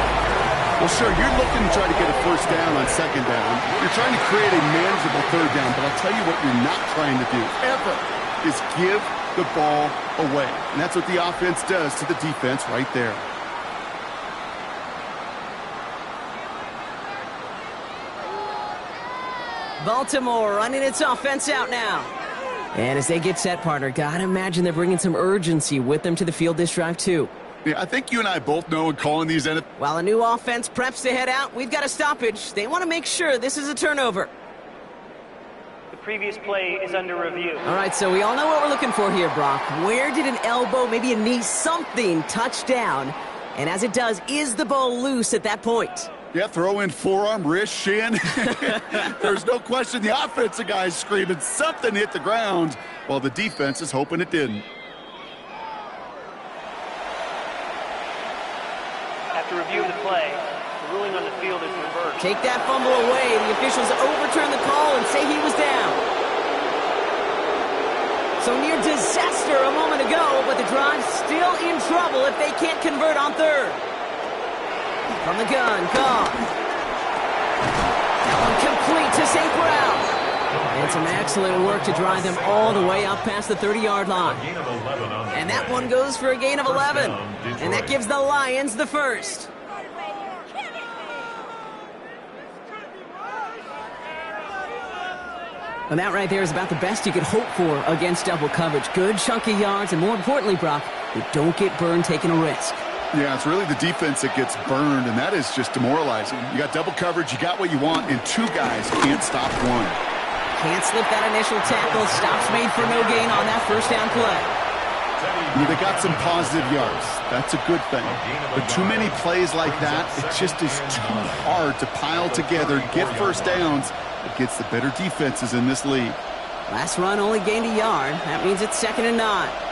Well, sure, you're looking to try to get a first down on 2nd down. You're trying to create a manageable 3rd down, but I'll tell you what you're not trying to do, ever, is give the ball away. And that's what the offense does to the defense right there. Baltimore running its offense out now. And as they get set, partner, gotta imagine they're bringing some urgency with them to the field this drive, too. Yeah, I think you and I both know in calling these NFL. While a new offense preps to head out, we've got a stoppage. They want to make sure this is a turnover. The previous play is under review. All right, so we all know what we're looking for here, Brock. Where did an elbow, maybe a knee, something touch down? And as it does, is the ball loose at that point? Yeah, throw in forearm, wrist, shin. There's no question the offensive guy's screaming something hit the ground while the defense is hoping it didn't. After review of the play, the ruling on the field is reversed. Take that fumble away. The officials overturn the call and say he was down. So near disaster a moment ago, but the drive's still in trouble if they can't convert on third. From the gun, Goff. That one complete to St. Brown. And some excellent work to drive them all the way up past the 30-yard line. And that one goes for a gain of 11. And that gives the Lions the first. And that right there is about the best you could hope for against double coverage. Good chunky yards, and more importantly, Brock, you don't get burned taking a risk. Yeah, it's really the defense that gets burned, and that is just demoralizing. You got double coverage, you got what you want, and two guys can't stop one. Can't slip that initial tackle. Stops made for no gain on that first down play. They got some positive yards. That's a good thing. But too many plays like that, it just is too hard to pile together, get first downs against the better defenses in this league. Last run only gained a yard. That means it's 2nd and 9.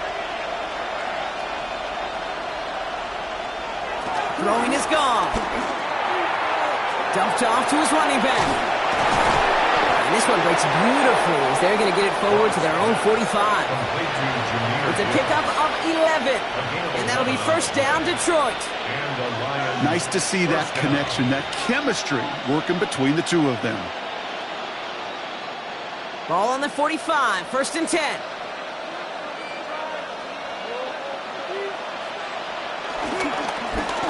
Throwing is gone. Dumped off to his running back. And this one breaks beautifully as they're going to get it forward to their own 45. It's a pickup of 11. And that'll be first down, Detroit. Nice to see that connection, that chemistry working between the two of them. Ball on the 45, 1st and 10.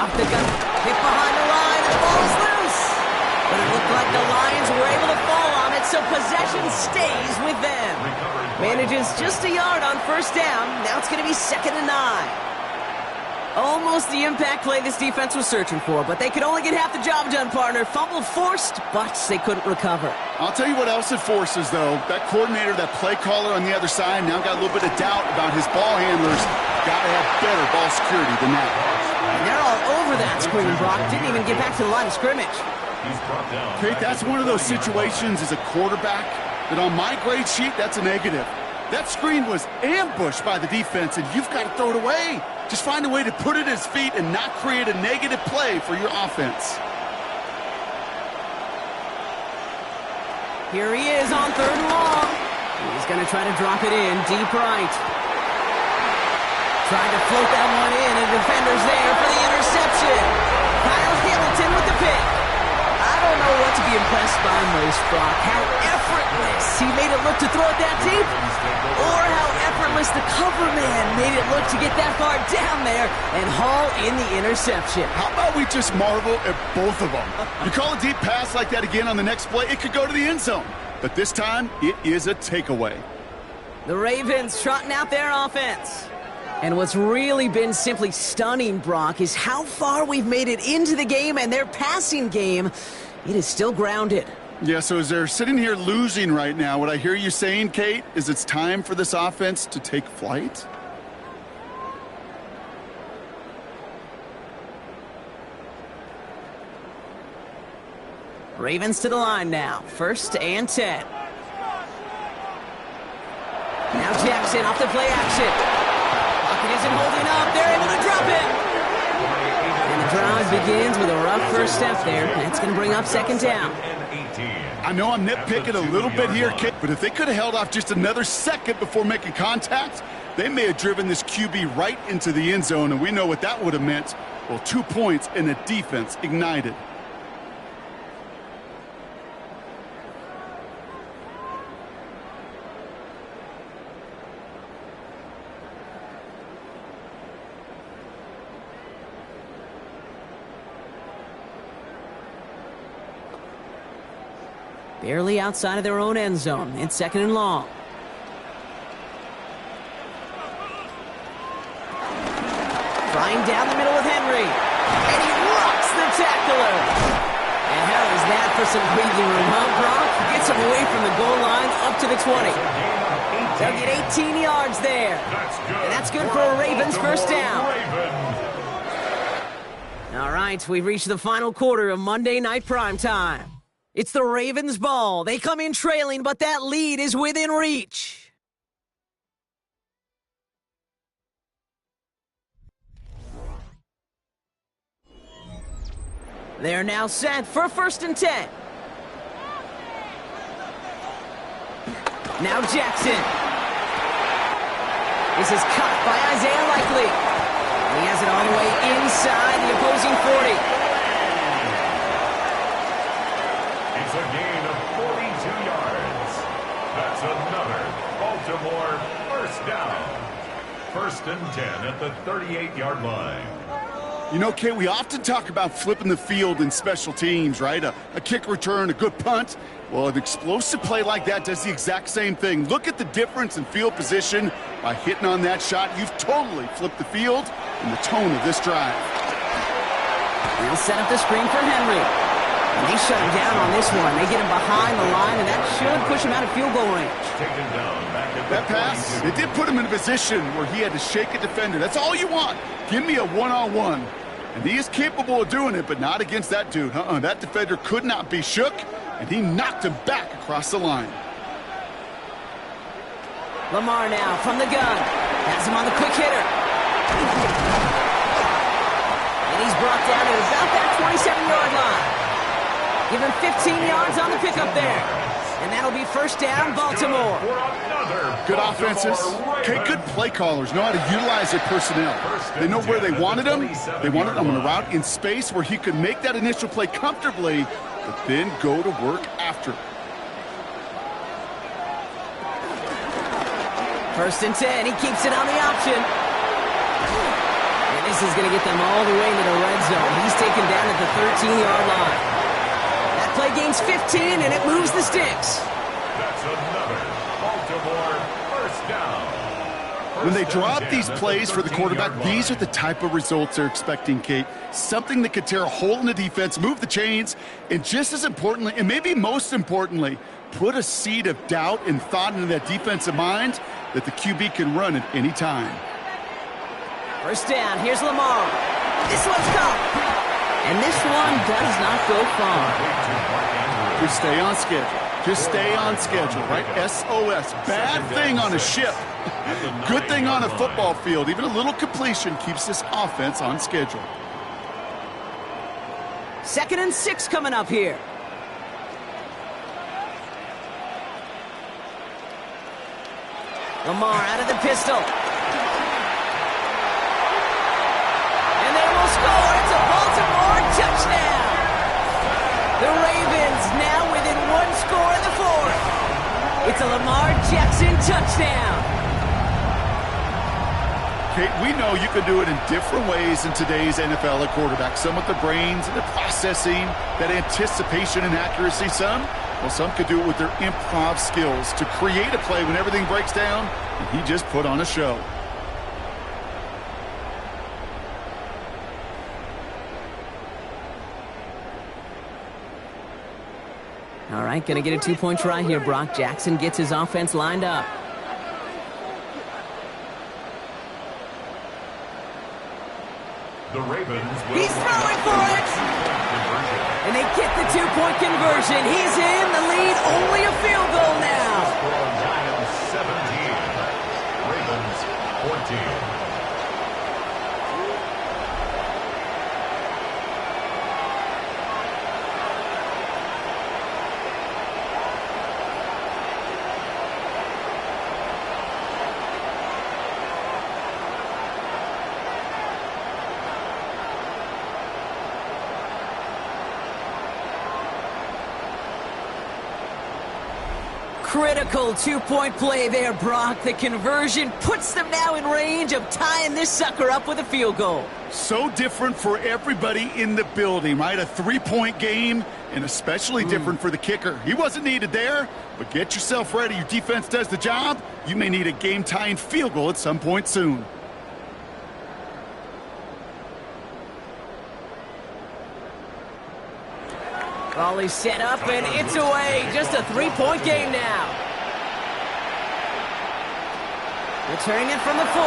Off the gun, hit behind the line, and the ball is loose. But it looked like the Lions were able to fall on it, so possession stays with them. Manages just a yard on first down. Now it's going to be 2nd and 9. Almost the impact play this defense was searching for, but they could only get half the job done, partner. Fumble forced, but they couldn't recover. I'll tell you what else it forces, though. That coordinator, that play caller on the other side, now got a little bit of doubt about his ball handlers. Got to have better ball security than that. And they're all over that screen, Brock. Didn't even get back to the line of scrimmage. Kate, that's one of those situations as a quarterback that on my grade sheet, that's a negative. That screen was ambushed by the defense, and you've got to throw it away. Just find a way to put it at his feet and not create a negative play for your offense. Here he is on 3rd and long. He's going to try to drop it in deep right. Trying to float that one in, and the defender's there for the interception. Kyle Hamilton with the pick. I don't know what to be impressed by most, Brock. How effortless he made it look to throw it that deep, or how effortless the cover man made it look to get that far down there and haul in the interception. How about we just marvel at both of them? You call a deep pass like that again on the next play, it could go to the end zone. But this time, it is a takeaway. The Ravens trotting out their offense. And what's really been simply stunning, Brock, is how far we've made it into the game, and their passing game, it is still grounded. Yeah, so as they're sitting here losing right now, what I hear you saying, Kate, is it's time for this offense to take flight? Ravens to the line now. 1st and 10. Now Jackson off the play action. Pocket isn't holding up. They're able to drop it. And the drive begins with a rough first step there. That's going to bring up 2nd down. I know I'm nitpicking a little bit here, Kate, but if they could have held off just another second before making contact, they may have driven this QB right into the end zone, and we know what that would have meant. Well, 2 points and the defense ignited. Barely outside of their own end zone. It's 2nd and long. Flying down the middle with Henry. And he rocks the tackler. And how is that for some breathing room, huh, Brock? Gets him away from the goal line up to the 20. They'll get 18 yards there. And that's good for a Ravens first down. All right, we've reached the final quarter of Monday Night Primetime. It's the Ravens' ball. They come in trailing, but that lead is within reach. They're now set for 1st and 10. Now Jackson. This is caught by Isaiah Likely. He has it all the way inside the opposing 40. It's a gain of 42 yards. That's another Baltimore first down. 1st and 10 at the 38-yard line. You know, Kate, we often talk about flipping the field in special teams, right? A kick return, a good punt. Well, an explosive play like that does the exact same thing. Look at the difference in field position. By hitting on that shot, you've totally flipped the field and the tone of this drive. They'll set up the screen for Henry. And they shut him down on this one. They get him behind the line, and that should push him out of field goal range. Taken down back at That pass, it did put him in a position where he had to shake a defender. That's all you want. Give me a one-on-one. And he is capable of doing it, but not against that dude. That defender could not be shook, and he knocked him back across the line. Lamar now from the gun. Has him on the quick hitter. And he's brought down at about that 27-yard line. Give him 15 yards on the pickup there. And that'll be 1st down, Baltimore. Good offenses. Okay, good play callers know how to utilize their personnel. They know where they wanted him. They wanted him on a route in space where he could make that initial play comfortably, but then go to work after. 1st and 10. He keeps it on the option. And this is going to get them all the way into the red zone. He's taken down at the 13-yard line. That play gains 15, and it moves the sticks. That's another Baltimore first down. When they draw up these plays for the quarterback, these are the type of results they're expecting, Kate. Something that could tear a hole in the defense, move the chains, and just as importantly, and maybe most importantly, put a seed of doubt and thought into that defensive mind that the QB can run at any time. 1st down, here's Lamar. This one's caught. And this one does not go far. Just stay on schedule. Just stay on schedule, right? SOS. Bad thing on a ship. Good thing on a football field. Even a little completion keeps this offense on schedule. 2nd and 6 coming up here. Lamar out of the pistol. And they will score. It's a Baltimore touchdown. The Ravens now within 1 score in the 4th. It's a Lamar Jackson touchdown. Kate, we know you can do it in different ways in today's NFL at quarterback. Some with the brains and the processing, that anticipation and accuracy. Some could do it with their improv skills to create a play when everything breaks down, and he just put on a show. All right, going to get a 2-point try here, Brock. Jackson gets his offense lined up. The Ravens will He's throwing for it! And they get the 2-point conversion. He's in the lead, only a field goal now. Lions 17, Ravens 14. Critical 2-point play there, Brock. The conversion puts them now in range of tying this sucker up with a field goal. So different for everybody in the building, right? A 3-point game, and especially different for the kicker. He wasn't needed there, but get yourself ready. Your defense does the job. You may need a game-tying field goal at some point soon. Ball is set up, and it's away. Just a 3-point game now. Returning it from the 4.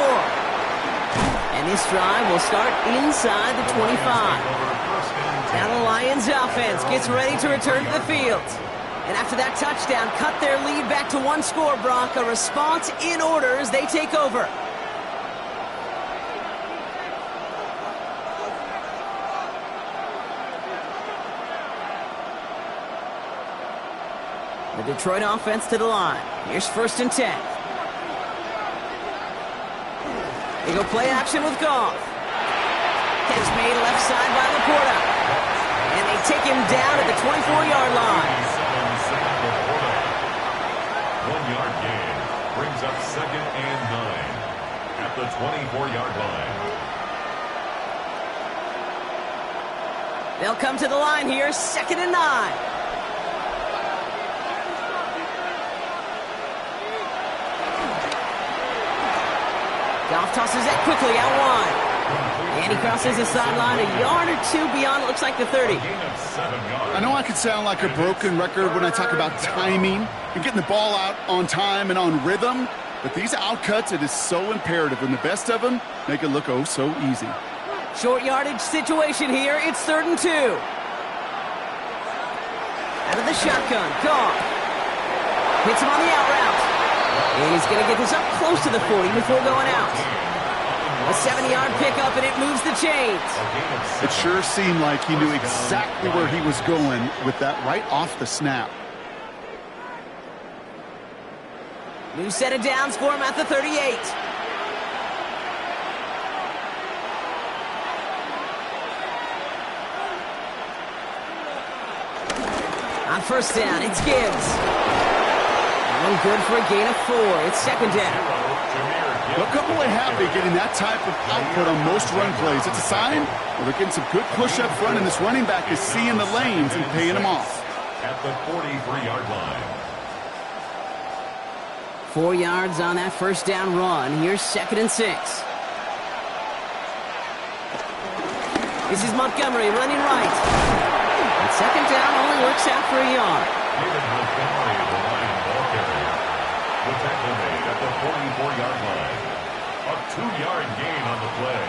And this drive will start inside the 25. Now the Lions offense gets ready to return to the field. And after that touchdown, cut their lead back to one score, Brock. A response in order as they take over. The Detroit offense to the line. Here's 1st and 10. They go play action with Goff. Catch made left side by Laporta. And they take him down at the 24-yard line. 1-yard gain brings up 2nd and 9 at the 24-yard line. They'll come to the line here, 2nd and 9. Goff tosses that quickly out wide. And he crosses the sideline a yard or two beyond, it looks like the 30. I know I could sound like a broken record when I talk about timing and getting the ball out on time and on rhythm, but these outcuts, it is so imperative, and the best of them make it look oh so easy. Short yardage situation here. It's 3rd and 2. Out of the shotgun, Goff hits him on the out route. And he's going to get this up close to the 40 before going out. A 70-yard pickup, and it moves the chains. It sure seemed like he knew exactly where he was going with that right off the snap. New set of downs for him at the 38. On 1st down, it's Gibbs. And good for a gain of 4. It's 2nd down. They'll come away happy getting that type of output on most run plays. It's a sign where they're getting some good push up front, and this running back is seeing the lanes and paying them off. At the 43-yard line. 4 yards on that 1st down run. Here's 2nd and 6. This is Montgomery running right. And 2nd down only works out for a yard. David Montgomery, the Lion ball carrier. The tackle made at the 44-yard line. A 2-yard gain on the play.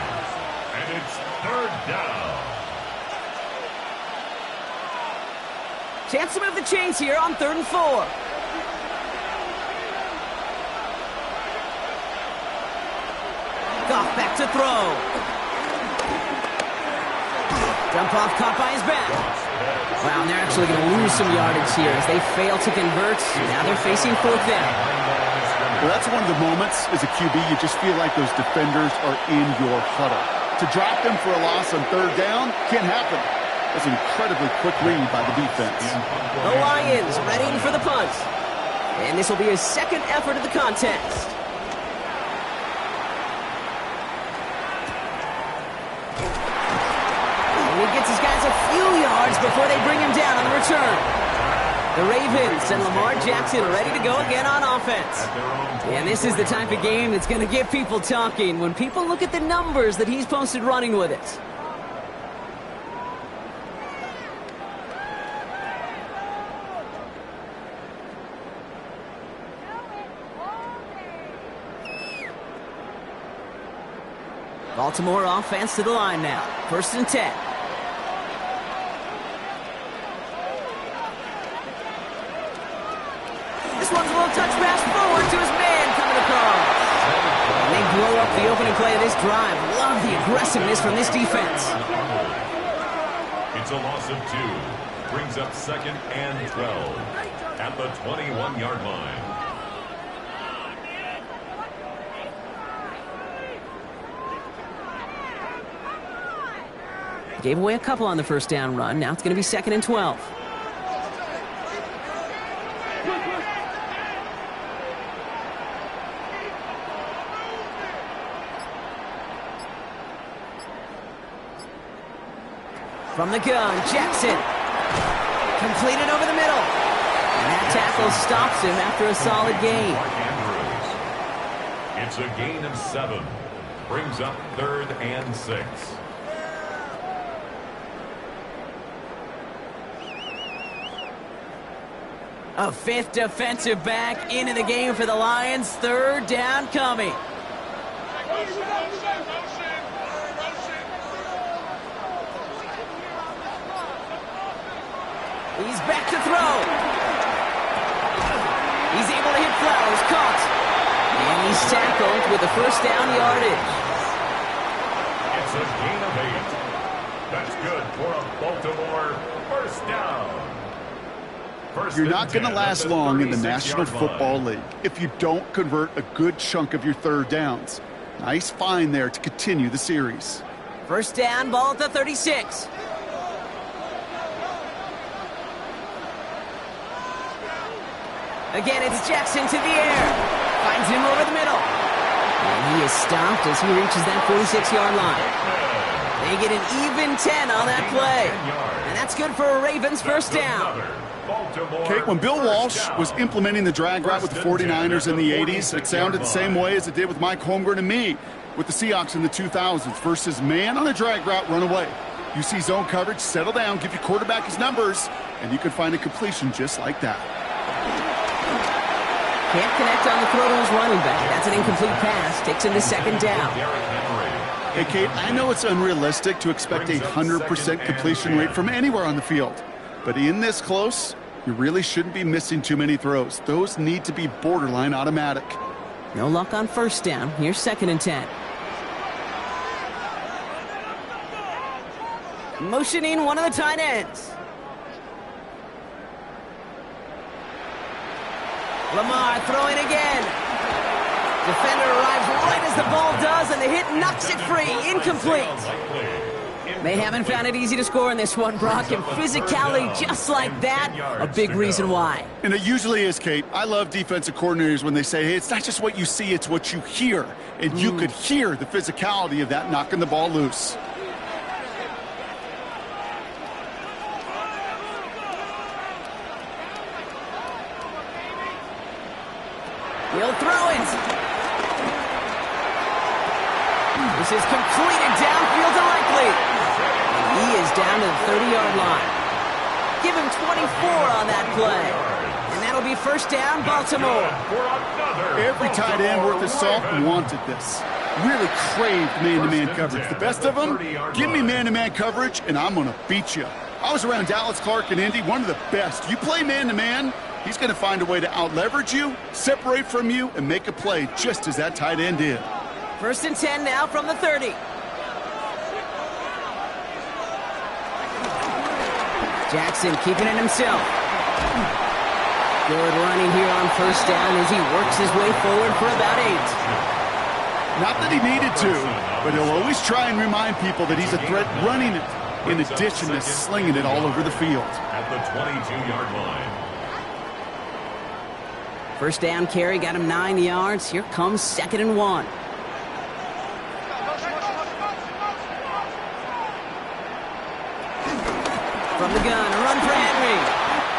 And it's 3rd down. Chance to move the chains here on 3rd and 4. Goff back to throw. Dump off caught by his back. Wow, and they're actually going to lose some yardage here as they fail to convert. Now they're facing 4th down. Well, that's one of the moments as a QB you just feel like those defenders are in your huddle. To drop them for a loss on 3rd down can't happen. That's an incredibly quick read by the defense. The Lions ready for the punt. And this will be his 2nd effort of the contest. And he gets his guys a few yards before they bring him down on the return. The Ravens and Lamar Jackson ready to go again on offense. And this is the type of game that's going to get people talking when people look at the numbers that he's posted running with it. Baltimore offense to the line now. 1st and 10. This one's a little touch pass forward to his man coming across. And they blow up the opening play of this drive. Love the aggressiveness from this defense. It's a loss of 2. Brings up 2nd and 12 at the 21-yard line. Gave away a couple on the 1st down run. Now it's going to be 2nd and 12. From the gun, Jackson. Completed over the middle. And that tackle stops him after a solid gain. It's a gain of 7. Brings up 3rd and 6. A 5th defensive back into the game for the Lions. 3rd down coming. He's back to throw. He's able to hit Flowers, caught. And he's tackled with the first down yardage. It's a gain of 8. That's good for a Baltimore first down. You're not going to last long in the National Football League if you don't convert a good chunk of your third downs. Nice find there to continue the series. First down, ball at the 36. Again, it's Jackson to the air. Finds him over the middle. And he is stopped as he reaches that 46-yard line. They get an even 10 on that play. And that's good for a Ravens first down. Kate, when Bill Walsh was implementing the drag route with the 49ers in the 80s, it sounded the same way as it did with Mike Holmgren and me with the Seahawks in the 2000s versus man on a drag route, run away. You see zone coverage, settle down, give your quarterback his numbers, and you can find a completion just like that. Can't connect on the throw to his running back. That's an incomplete pass. Takes him to second down. Hey, Kate, I know it's unrealistic to expect a 100% completion rate from anywhere on the field. But in this close, you really shouldn't be missing too many throws. Those need to be borderline automatic. No luck on first down. Here's second and 10. Motioning one of the tight ends. Lamar throwing again. Defender arrives right as the ball does, and the hit knocks it free. Incomplete. They haven't found it easy to score in this one, Brock, and physicality just like that, a big reason why. And it usually is, Kate. I love defensive coordinators when they say, hey, it's not just what you see, it's what you hear. And you could hear the physicality of that knocking the ball loose. He'll throw it. This is completed downfield directly. And he is down to the 30-yard line. Give him 24 on that play. And that'll be first down, Baltimore. Every tight end worth his salt wanted this. Really craved man-to-man coverage. The best of them, give me man-to-man coverage, and I'm going to beat you. I was around Dallas Clark and Indy, one of the best. You play man-to-man, he's going to find a way to out-leverage you, separate from you, and make a play just as that tight end did. First and 10 now from the 30. Jackson keeping it himself. Good running here on first down as he works his way forward for about 8. Not that he needed to, but he'll always try and remind people that he's a threat running it, in addition to slinging it all over the field. At the 22-yard line. First down carry got him 9 yards. Here comes second and 1. From the gun, a run for Henry.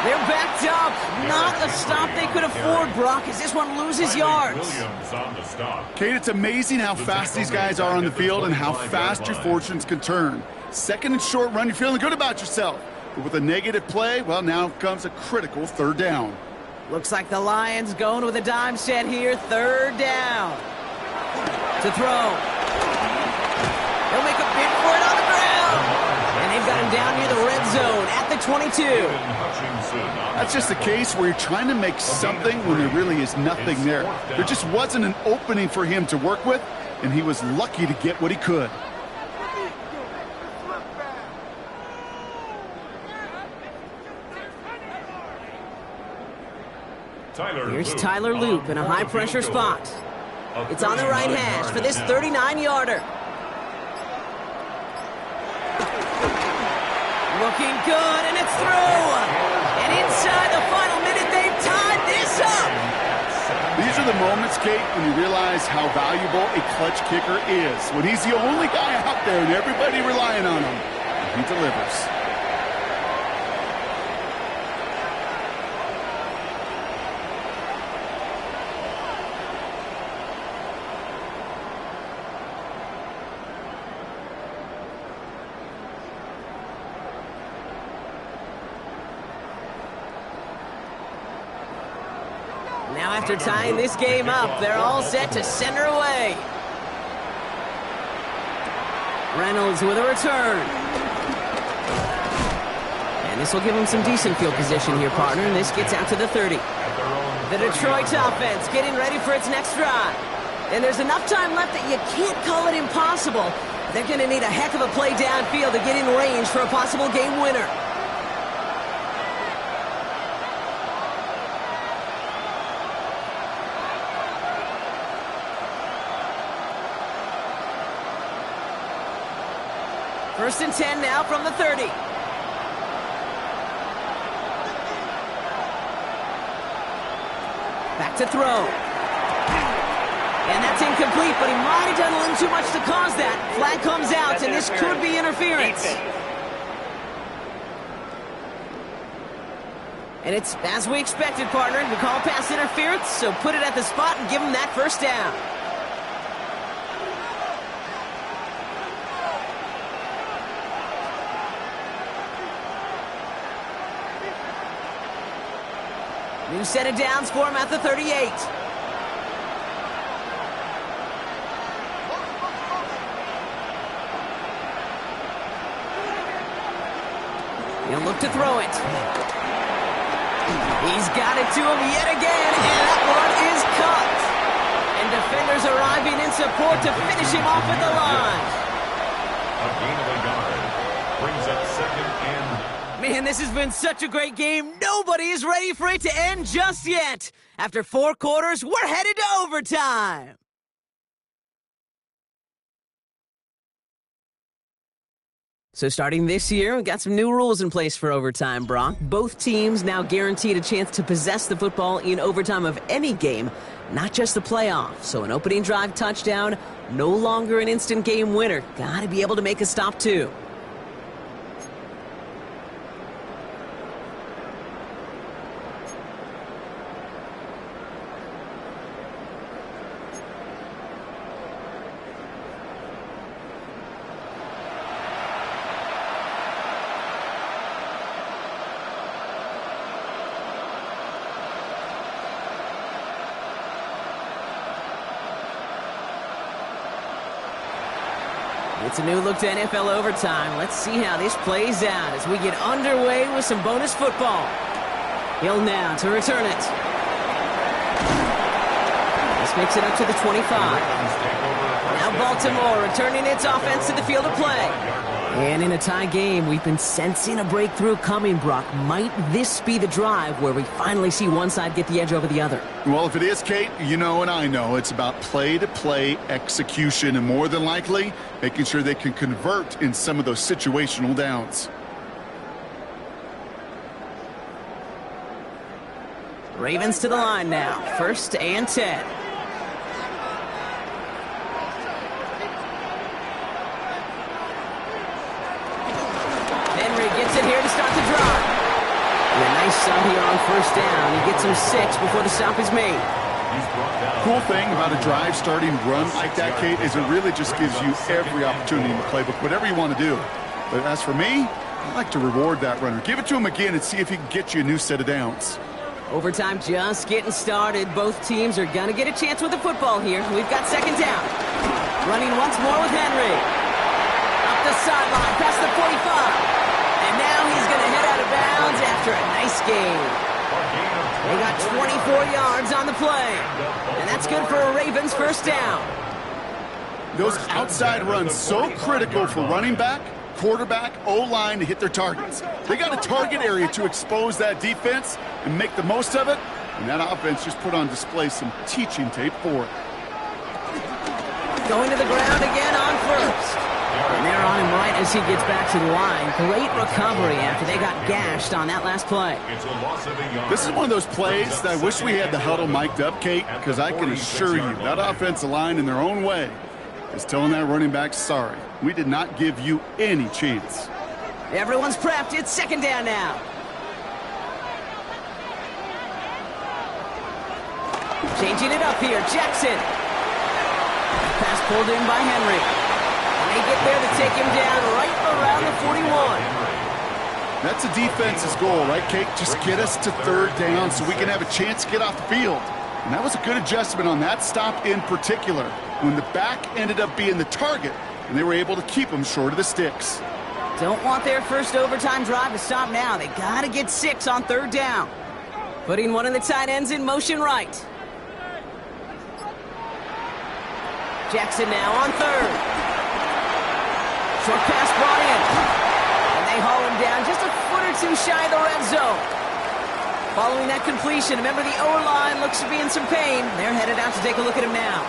They're backed up. Not a stop they could afford, Brock, as this one loses yards. Kate, it's amazing how fast these guys are on the field and how fast your fortunes can turn. Second and short run, you're feeling good about yourself. But with a negative play, well, now comes a critical third down. Looks like the Lions going with a dime set here. Third down. To throw. They'll make a bid for it on the ground. And they've got him down near the red zone at the 22. That's just a case where you're trying to make something when there really is nothing there. There just wasn't an opening for him to work with, and he was lucky to get what he could. Here's Tyler Loop in a high-pressure spot. It's on the right hash for this 39-yarder. Looking good, and it's through. And inside the final minute, they've tied this up. These are the moments, Kate, when you realize how valuable a clutch kicker is. When he's the only guy out there and everybody relying on him, and he delivers. Now after tying this game up, they're all set to send her away. Reynolds with a return. And And this will give them some decent field position here, partner, and this gets out to the 30. The Detroit offense getting ready for its next drive. And there's enough time left that you can't call it impossible. They're going to need a heck of a play downfield to get in range for a possible game winner. First and 10 now from the 30. Back to throw. And that's incomplete, but he might have done a little too much to cause that. Flag comes out, and this could be interference. And it's as we expected, partner. We call pass interference, so put it at the spot and give him that first down. New set of downs for him at the 38. He'll look to throw it. He's got it to him yet again, and that one is caught. And defenders arriving in support to finish him off at the line. A gain of a yard brings up second and... Man, this has been such a great game. Nobody is ready for it to end just yet. After 4 quarters, we're headed to overtime. So starting this year, we've got some new rules in place for overtime, Brock. Both teams now guaranteed a chance to possess the football in overtime of any game, not just the playoff. So an opening drive touchdown, no longer an instant game winner. Got to be able to make a stop, too. It's a new look to NFL overtime. Let's see how this plays out as we get underway with some bonus football. Hill now to return it. This makes it up to the 25. Now Baltimore returning its offense to the field of play. And in a tie game, we've been sensing a breakthrough coming, Brock. Might this be the drive where we finally see one side get the edge over the other? Well, if it is, Kate, you know and I know it's about play-to-play execution, and more than likely, making sure they can convert in some of those situational downs. Ravens to the line now. First and 10. Here to start the drive. And a nice stop here on first down. He gets him 6 before the stop is made. Cool thing about a drive starting run like that, Kate, is it really just gives you every opportunity in the playbook, whatever you want to do. But as for me, I like to reward that runner. Give it to him again and see if he can get you a new set of downs. Overtime just getting started. Both teams are going to get a chance with the football here. We've got second down. Running once more with Henry. Up the sideline, past the 45. And now he's going to head out of bounds after a nice game. They got 24 yards on the play. And that's good for a Ravens first down. Those outside runs so critical for running back, quarterback, O-line to hit their targets. They got a target area to expose that defense and make the most of it. And that offense just put on display some teaching tape for it. Going to the ground again on first. And they're on him right as he gets back to the line. Great recovery after they got gashed on that last play. This is one of those plays that I wish we had the huddle mic'd up, Kate, because I can assure you that offensive line in their own way is telling that running back, sorry, we did not give you any chance. Everyone's prepped. It's second down now. Changing it up here. Jackson. Pass pulled in by Henry. They get there to take him down right around the 41. That's a defense's goal, right, Kate? Just get us to third down so we can have a chance to get off the field. And that was a good adjustment on that stop in particular, when the back ended up being the target, and they were able to keep him short of the sticks. Don't want their first overtime drive to stop now. They got to get 6 on 3rd down. Putting one of the tight ends in motion right. Jackson now on 3rd. Short pass brought in. And they haul him down just a foot or two shy of the red zone. Following that completion, remember the O-line looks to be in some pain. They're headed out to take a look at him now.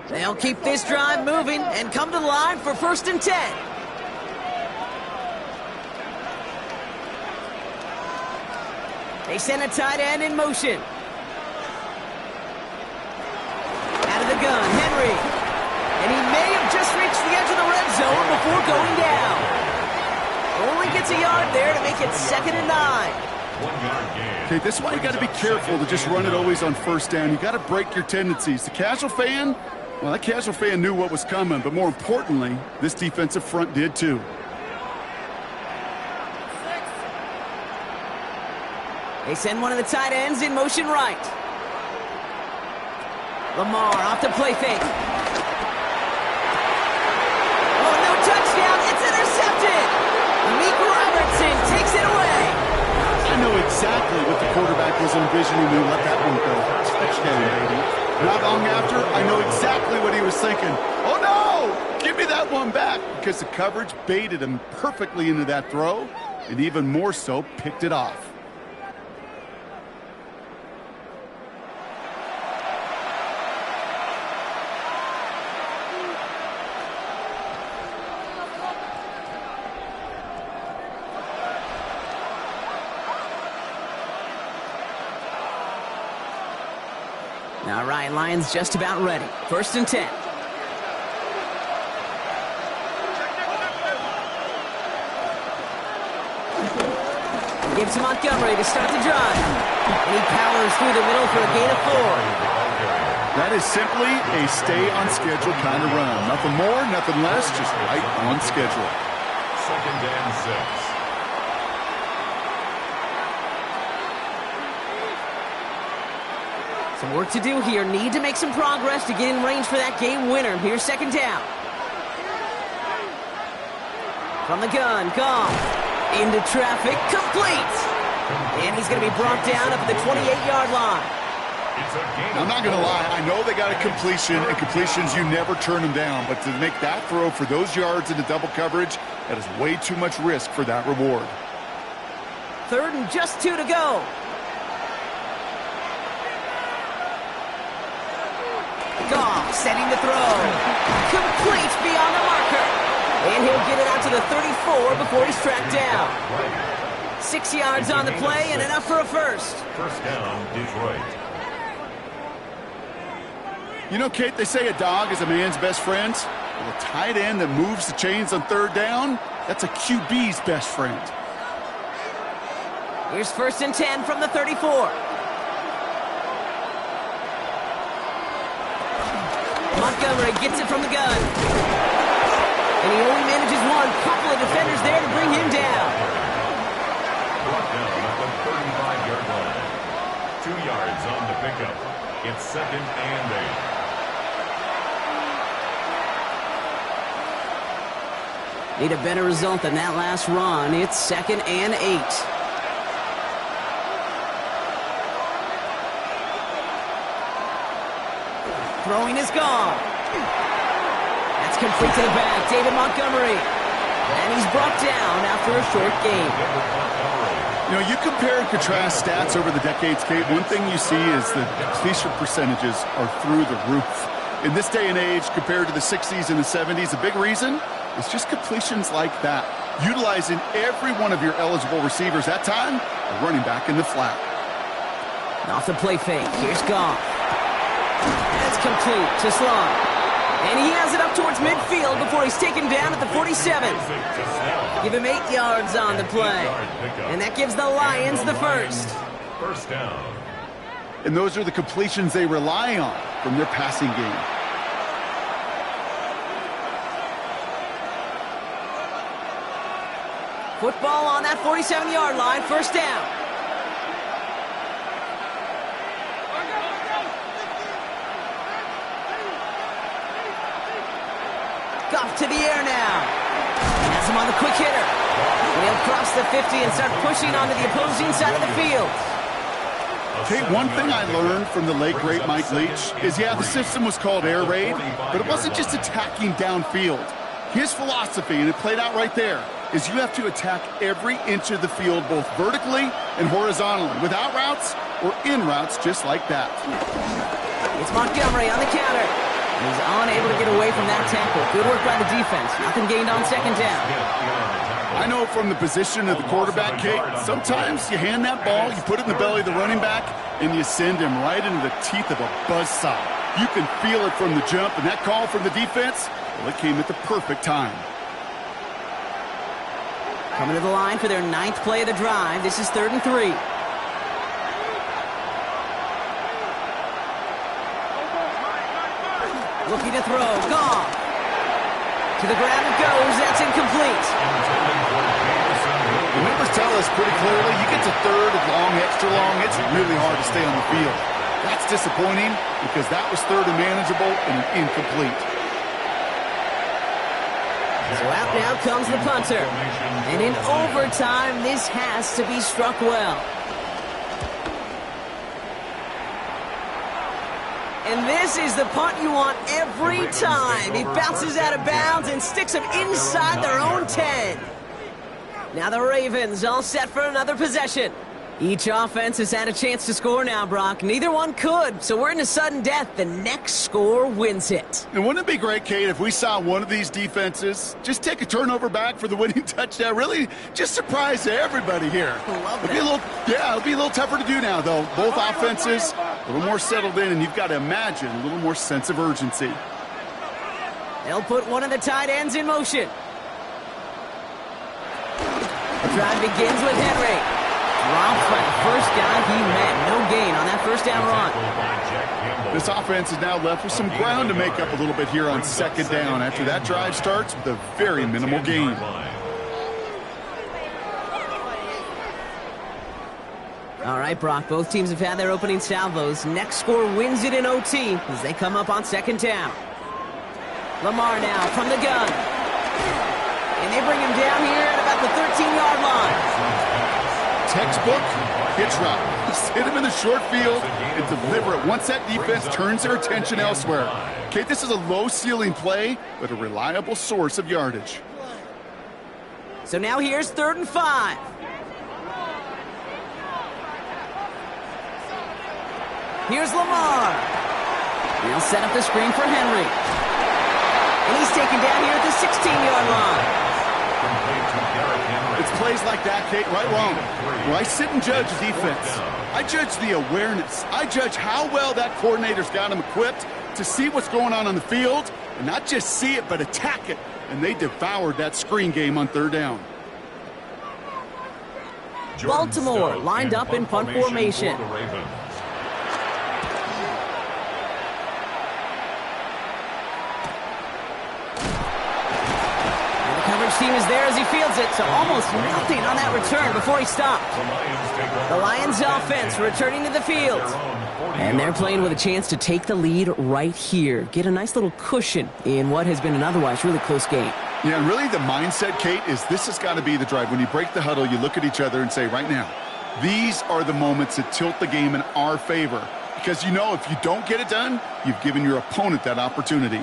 They'll keep this drive moving and come to the line for 1st and 10. They send a tight end in motion. Out of the gun, Henry. And he may have just reached the edge of the red zone before going down. Only gets a yard there to make it 2nd and 9. 1 yard gain. Okay, this is why you got to be careful to just run it always on 1st down. You got to break your tendencies. The casual fan, well, that casual fan knew what was coming, but more importantly, this defensive front did too. They send one of the tight ends in motion right. Lamar off the play fake. Oh, no touchdown. It's intercepted. Meek Robertson takes it away. I know exactly what the quarterback was envisioning when he let that one go. Touchdown, baby. Not long after, I know exactly what he was thinking. Oh, no! Give me that one back, because the coverage baited him perfectly into that throw, and even more so, picked it off. All right, Lions just about ready. 1st and 10. Gives to Montgomery to start the drive. And he powers through the middle for a gain of 4. That is simply a stay-on-schedule kind of run. Nothing more, nothing less, just right on schedule. 2nd and 6. Some work to do here. Need to make some progress to get in range for that game winner. Here's 2nd down. From the gun, Goff. Into traffic, complete. And he's going to be brought down up at the 28-yard line. I'm not going to lie. I know they got a completion, and completions, you never turn them down. But to make that throw for those yards into double coverage, that is way too much risk for that reward. 3rd and just 2 to go. Goff setting the throw. Complete beyond the marker. And he'll get it out to the 34 before he's tracked down. 6 yards on the play and enough for a first. 1st down, Detroit. You know, Kate, they say a dog is a man's best friend. Well, a tight end that moves the chains on 3rd down, that's a QB's best friend. Here's 1st and 10 from the 34. Montgomery gets it from the gun. And he only manages one. Couple of defenders there to bring him down. Brought down at the 35-yard line. 2 yards on the pickup. It's 2nd and 8. Need a better result than that last run. It's 2nd and 8. Throwing is gone. That's complete to the back. David Montgomery. And he's brought down after a short game. You know, you compare and contrast stats over the decades, Kate. One thing you see is the completion percentages are through the roof. In this day and age, compared to the 60s and the 70s, a big reason is just completions like that. Utilizing every one of your eligible receivers. That time, a running back in the flat. Off the play fake. Here's Goff. That's complete to Sloan. And he has it up towards midfield. field before he's taken down at the 47. Give him 8 yards on the play. And that gives the Lions the first. First down. And those are the completions they rely on from their passing game. Football on that 47-yard line, first down. Goff to the air now. He has him on the quick hitter. He'll cross the 50 and start pushing onto the opposing side of the field. Okay, one thing I learned from the late, great Mike Leach is, yeah, the system was called air raid, but it wasn't just attacking downfield. His philosophy, and it played out right there, is you have to attack every inch of the field, both vertically and horizontally, without routes or in routes just like that. It's Montgomery on the counter. He's unable to get away from that tackle. Good work by the defense. Nothing gained on second down. I know from the position of the quarterback, Kate, sometimes you hand that ball, you put it in the belly of the running back, and you send him right into the teeth of a buzzsaw. You can feel it from the jump, and that call from the defense, well, it came at the perfect time. Coming to the line for their 9th play of the drive. This is 3rd and 3. Looking to throw. Goff. To the ground it goes. That's incomplete. The numbers tell us pretty clearly, you get to 3rd and long, extra long, it's really hard to stay on the field. That's disappointing because that was 3rd and manageable and incomplete. So out now comes the punter. And in overtime, this has to be struck well. And this is the punt you want every time. He bounces out of bounds and sticks them inside their own 10. Now the Ravens all set for another possession. Each offense has had a chance to score now, Brock. Neither one could, so we're in a sudden death. The next score wins it. And wouldn't it be great, Kate, if we saw one of these defenses just take a turnover back for the winning touchdown? Really just surprise everybody here. Love that. It'll be a little tougher to do now, though. Both offenses a little more settled in, and you've got to imagine a little more sense of urgency. They'll put one of the tight ends in motion. The drive begins with Henry. Dropped by the first guy he met. No gain on that first down run. This offense is now left with some ground to make up a little bit here on second down after that drive starts with a very minimal gain. All right, Brock, both teams have had their opening salvos. Next score wins it in OT as they come up on second down. Lamar now from the gun. And they bring him down here at about the 13-yard line. Textbook hitch route. Just hit him in the short field and deliver it once that defense turns their attention elsewhere. Kate, this is a low-ceiling play, but a reliable source of yardage. So now here's 3rd and 5. Here's Lamar. He'll set up the screen for Henry. And he's taken down here at the 16-yard line. It's plays like that, Kate, right wrong. Where I sit and judge defense. I judge the awareness. I judge how well that coordinator's got him equipped to see what's going on the field, and not just see it, but attack it. And they devoured that screen game on 3rd down. Baltimore lined up in punt formation. Team is there as he fields it, so almost nothing on that return before he stopped. The Lions offense returning to the field. And they're playing with a chance to take the lead right here. Get a nice little cushion in what has been an otherwise really close game. Yeah, and really the mindset, Kate, is this has got to be the drive. When you break the huddle, you look at each other and say, right now, these are the moments that tilt the game in our favor. Because you know if you don't get it done, you've given your opponent that opportunity.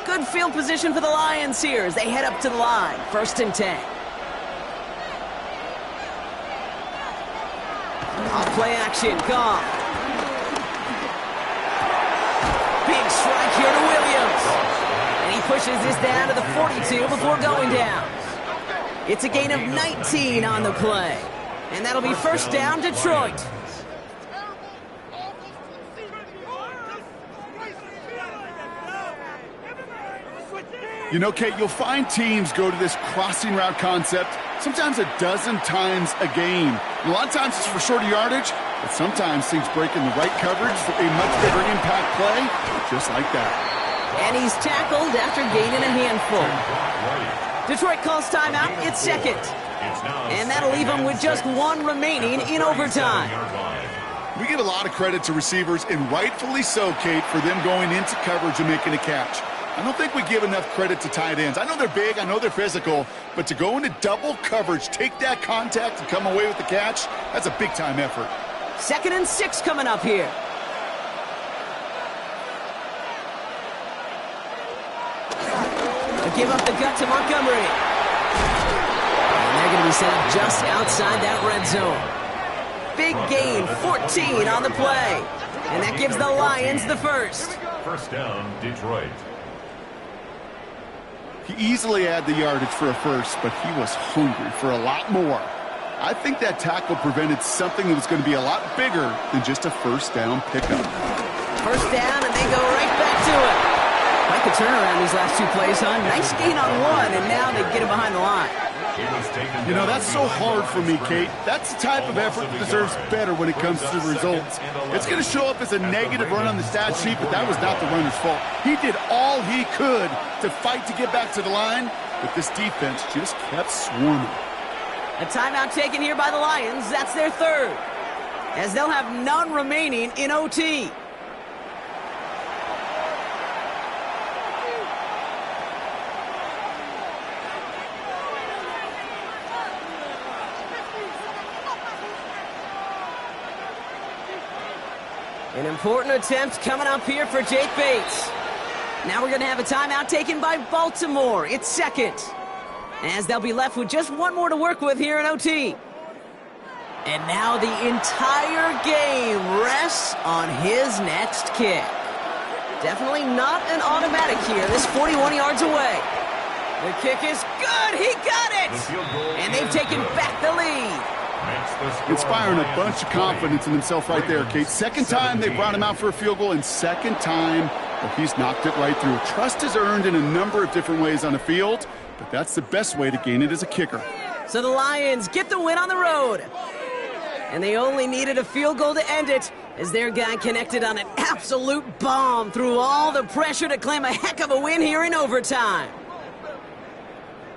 Good field position for the Lions here as they head up to the line. 1st and 10. Off play action. Goff. Big strike here to Williams. And he pushes this down to the 42 before going down. It's a gain of 19 on the play. And that'll be first down, Detroit. You know, Kate, you'll find teams go to this crossing route concept sometimes a dozen times a game. And a lot of times it's for shorter yardage, but sometimes things break in the right coverage for a much bigger impact play, just like that. And he's tackled after gaining a handful. Detroit calls timeout. It's second. And that'll leave him with just one remaining in overtime. We give a lot of credit to receivers, and rightfully so, Kate, for them going into coverage and making a catch. I don't think we give enough credit to tight ends. I know they're big, I know they're physical, but to go into double coverage, take that contact, and come away with the catch, that's a big-time effort. 2nd and 6 coming up here. They give up the gut to Montgomery. And they're going to be set up just outside that red zone. Big gain, 14 on the play. And that gives the Lions the first. First down, Detroit. He easily had the yardage for a first, but he was hungry for a lot more. I think that tackle prevented something that was going to be a lot bigger than just a first down pickup. First down, and they go right back to it. Quite the turnaround these last 2 plays, huh? Nice gain on one, and now they get him behind the line. You know, that's so hard for me, Kate. That's the type of effort that deserves better when it comes to the results. It's going to show up as a negative run on the stat sheet, but that was not the runner's fault. He did all he could to fight to get back to the line, but this defense just kept swarming. A timeout taken here by the Lions. That's their third, as they'll have none remaining in OT. An important attempt coming up here for Jake Bates. Now we're going to have a timeout taken by Baltimore. It's second, as they'll be left with just one more to work with here in OT. And now the entire game rests on his next kick. Definitely not an automatic here. This 41 yards away. The kick is good. He got it. And they've taken back the lead. Inspiring a bunch of confidence in himself right there, Kate. Second time they brought him out for a field goal, and second time, well, he's knocked it right through. Trust is earned in a number of different ways on the field, but that's the best way to gain it as a kicker. So the Lions get the win on the road. And they only needed a field goal to end it, as their guy connected on an absolute bomb through all the pressure to claim a heck of a win here in overtime.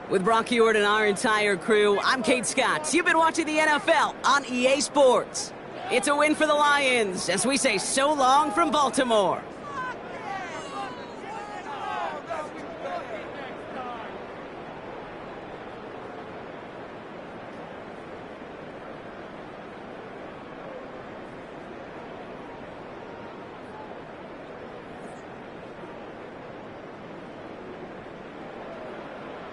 With Brock Ewart and our entire crew, I'm Kate Scott. You've been watching the NFL on EA Sports. It's a win for the Lions, as we say so long from Baltimore.